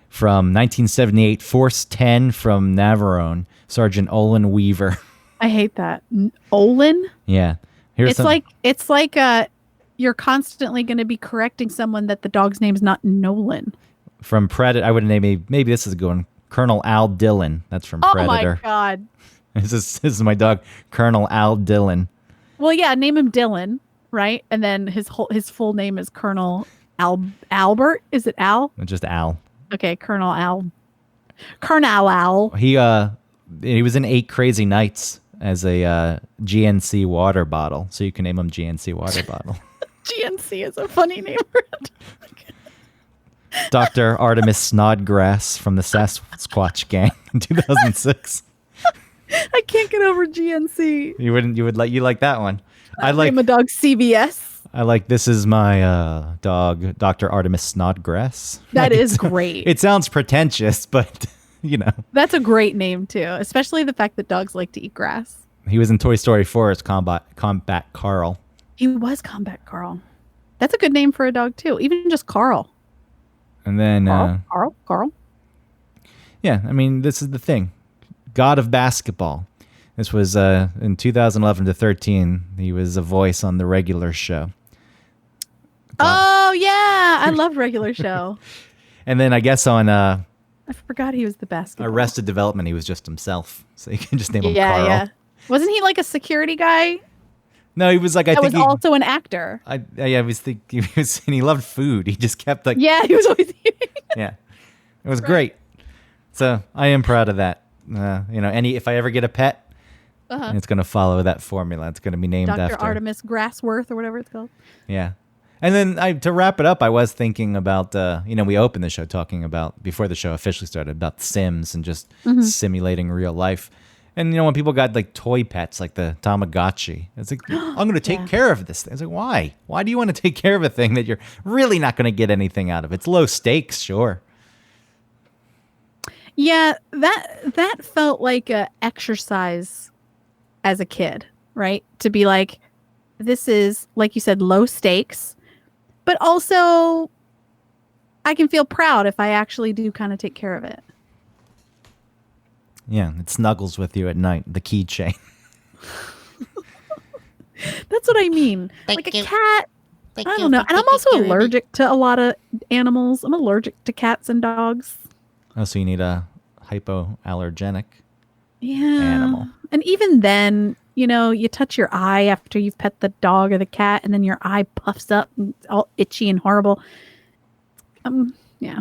from 1978, Force 10 from Navarone, Sergeant Olin Weaver. I hate that. Olin? Yeah. Here's It's like you're constantly going to be correcting someone that the dog's name's not Nolan. from Predator. I would name maybe this is a good one. Colonel Al Dillon. That's from Oh Predator. my god. This is my dog, Colonel Al Dillon. Well, yeah, name him Dylan, right? And then his full name is Colonel Albert. Is it Al? Just Al. Okay, Colonel Al. He was in 8 Crazy Nights as a GNC water bottle, so you can name him GNC water bottle. GNC is a funny name for it. Dr. Artemis Snodgrass from the Sasquatch Gang in 2006. I can't get over GNC. You like that one. I Name a dog CBS. I like this is my dog, Dr. Artemis Snodgrass. That Like, is great. It sounds pretentious, but That's a great name too, especially the fact that dogs like to eat grass. he was in Toy Story 4 as Combat Carl. He was Combat Carl. That's a good name for a dog too. Even just Carl. And then Carl. yeah, I mean, this is the thing. God of Basketball. This was in 2011 to 13. He was a voice on the regular show. Oh yeah, I love regular show. And then I guess on I forgot he was the basketball. Arrested Development, he was just himself. So you can just name him Yeah, Carl. yeah. Wasn't he like a security guy? No, he was like, I That think was also an actor. I was thinking, and he loved food. He just kept like, Yeah, he was always eating. yeah. It was great. So I am proud of that. If I ever get a pet, it's going to follow that formula. It's going to be named Dr. after Artemis Grassworth or whatever it's called. Yeah. And then to wrap it up, I was thinking about, we opened the show talking about, before the show officially started, about Sims and just simulating real life. And, when people got like toy pets, like the Tamagotchi, it's like, I'm going to take care of this thing. It's like, why? Why do you want to take care of a thing that you're really not going to get anything out of? It's low stakes, sure. Yeah, that felt like a exercise as a kid, right? To be like, this is, like you said, low stakes, but also I can feel proud if I actually do kind of take care of it. Yeah, it snuggles with you at night, the keychain. That's what I mean. Thank like you. a cat. Thank I you don't know. for And I'm taking also care of me. allergic to a lot of animals. I'm allergic to cats and dogs. Oh, so you need a hypoallergenic Yeah. animal. And even then, you touch your eye after you've pet the dog or the cat, and then your eye puffs up and it's all itchy and horrible. Yeah.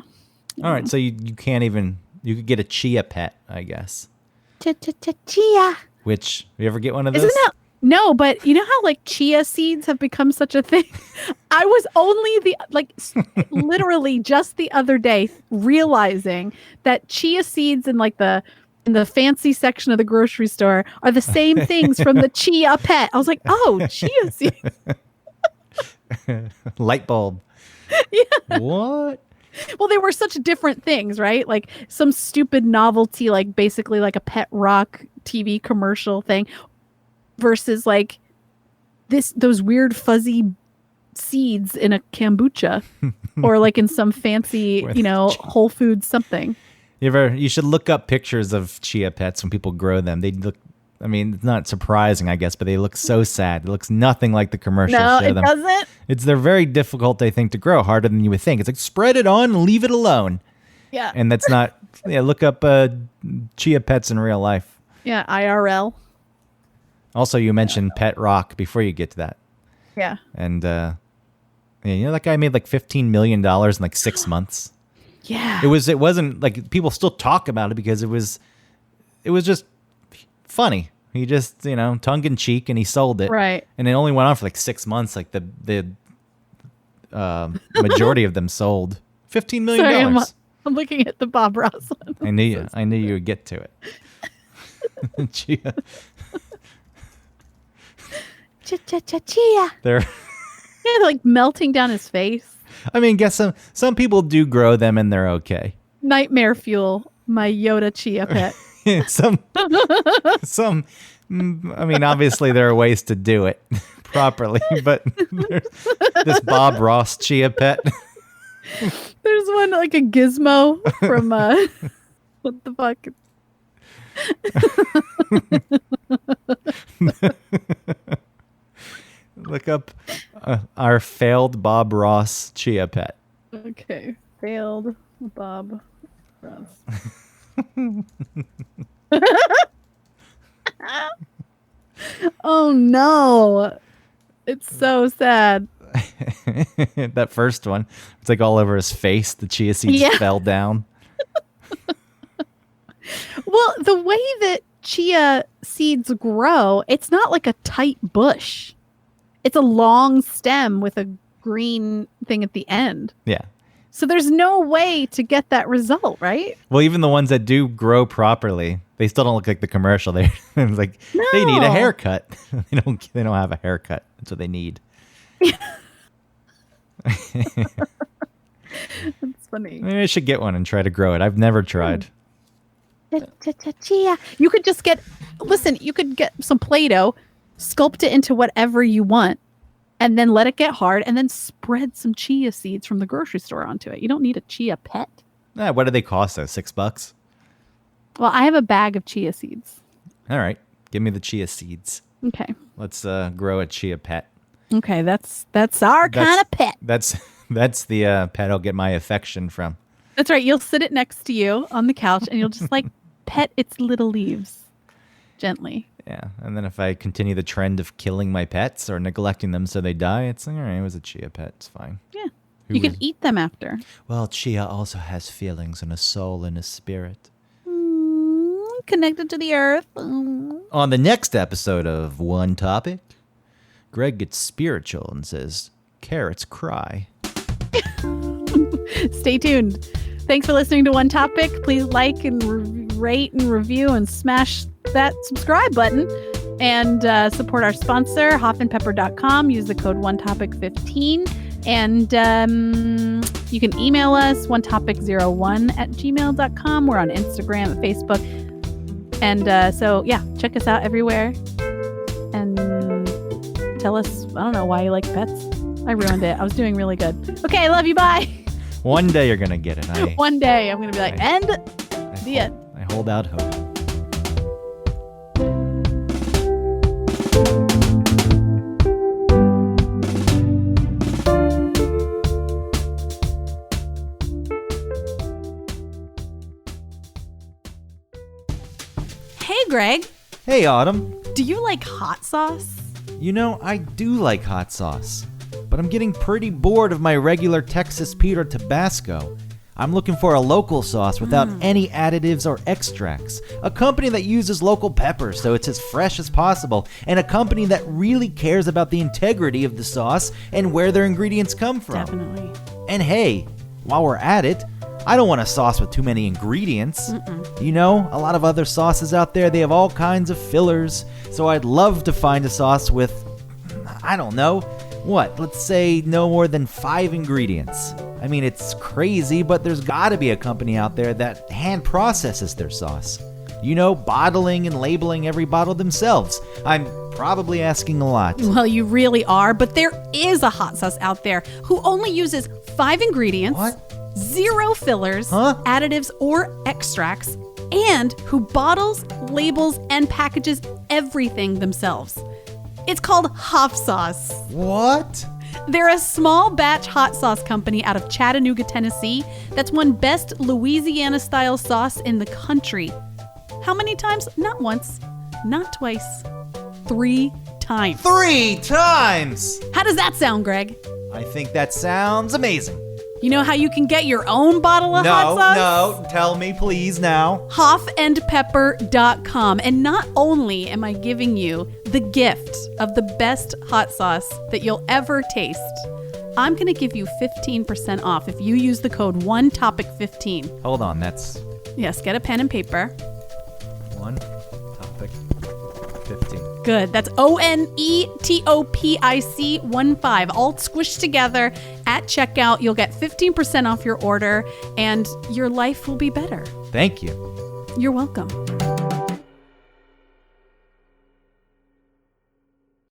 All right, so you can't even, you could get a chia pet, I guess. Chia. Which, you ever get one of those? Isn't that no? But you know how like chia seeds have become such a thing. I was only literally just the other day realizing that chia seeds in the fancy section of the grocery store are the same things from the chia pet. I was like, oh, chia seeds. Light bulb. Yeah. What? Well, they were such different things, right? Like some stupid novelty, like basically like a pet rock TV commercial thing versus like those weird fuzzy seeds in a kombucha or like in some fancy, Whole Foods something. You should look up pictures of chia pets when people grow them. They look, I mean, it's not surprising, I guess, but they look so sad. It looks nothing like the commercials No, show it them. doesn't. They're very difficult, I think, to grow, harder than you would think. It's like spread it on and leave it alone. Yeah. And that's not, look up chia pets in real life. Yeah. IRL. Also, you mentioned Pet Rock before you get to that. Yeah. And, that guy made like $15 million in like 6 months. Yeah. It wasn't like people still talk about it because it was just funny. He just, tongue in cheek, and he sold it. Right. And it only went on for like 6 months. Like the majority of them sold $15 million. Sorry, I'm looking at the Bob Ross one. I knew you would get to it. Chia. Chia. They're, Yeah, like melting down his face. I mean, guess some people do grow them and they're okay. Nightmare fuel. My Yoda chia pet. some, I mean, obviously there are ways to do it properly, but there's this Bob Ross chia pet. There's one like a gizmo from what the fuck? Look up our failed Bob Ross chia pet. Okay, failed Bob Ross. Oh no, it's so sad. That first one, it's like all over his face. The chia seeds Yeah. fell down. Well, the way that chia seeds grow, it's not like a tight bush. It's a long stem with a green thing at the end. Yeah. So there's no way to get that result, right? Well, even the ones that do grow properly, they still don't look like the commercial. They like they need a No. haircut. They don't have a haircut. That's what they need. That's funny. Maybe I should get one and try to grow it. I've never tried. Chia. You could just you could get some Play-Doh, sculpt it into whatever you want, and then let it get hard, and then spread some chia seeds from the grocery store onto it. You don't need a chia pet. What do they cost though? $6? Well, I have a bag of chia seeds. All right. Give me the chia seeds. Okay. Let's grow a chia pet. Okay, that's our kind of pet. That's the pet I'll get my affection from. That's right. You'll sit it next to you on the couch, and you'll just like pet its little leaves gently. Yeah. And then if I continue the trend of killing my pets or neglecting them so they die, it's like, all right, it was a chia pet. It's fine. Yeah. Who You can was- eat them after. Well, chia also has feelings and a soul and a spirit. Connected to the earth. On the next episode of One Topic, Greg gets spiritual and says, carrots cry. Stay tuned. Thanks for listening to One Topic. Please like and rate and review and smash that subscribe button. And support our sponsor, hoffandpepper.com. Use the code OneTopic15. And you can email us, onetopic01@gmail.com. We're on Instagram and Facebook. And so, yeah, check us out everywhere. And tell us, I don't know why you like pets. I ruined it. I was doing really good. Okay, I love you. Bye. One day you're going to get it. One day I'm going to be like, and the end. I hold out hope. Greg. Hey, Autumn. Do you like hot sauce? You know, I do like hot sauce, but I'm getting pretty bored of my regular Texas Pete or Tabasco. I'm looking for a local sauce without any additives or extracts. A company that uses local peppers so it's as fresh as possible, and a company that really cares about the integrity of the sauce and where their ingredients come from. Definitely. And hey, while we're at it, I don't want a sauce with too many ingredients. You know, a lot of other sauces out there, they have all kinds of fillers. So I'd love to find a sauce with, I don't know, let's say no more than 5 ingredients. I mean, it's crazy, but there's gotta be a company out there that hand processes their sauce. You know, bottling and labeling every bottle themselves. I'm probably asking a lot. Well, you really are, but there is a hot sauce out there who only uses 5 ingredients, What? 0 fillers, Huh? additives, or extracts, and who bottles, labels, and packages everything themselves. It's called Hop Sauce. What? They're a small batch hot sauce company out of Chattanooga, Tennessee that's won Best Louisiana-style sauce in the country. How many times? Not once, not twice, 3 times. 3 times! How does that sound, Greg? I think that sounds amazing. You know how you can get your own bottle of hot sauce? No, tell me please now. Hoffandpepper.com. And not only am I giving you the gift of the best hot sauce that you'll ever taste, I'm going to give you 15% off if you use the code ONETOPIC15. Hold on, that's Yes, get a pen and paper. 1 topic 15. Good. That's ONETOPIC 15, all squished together at checkout. You'll get 15% off your order and your life will be better. Thank you. You're welcome.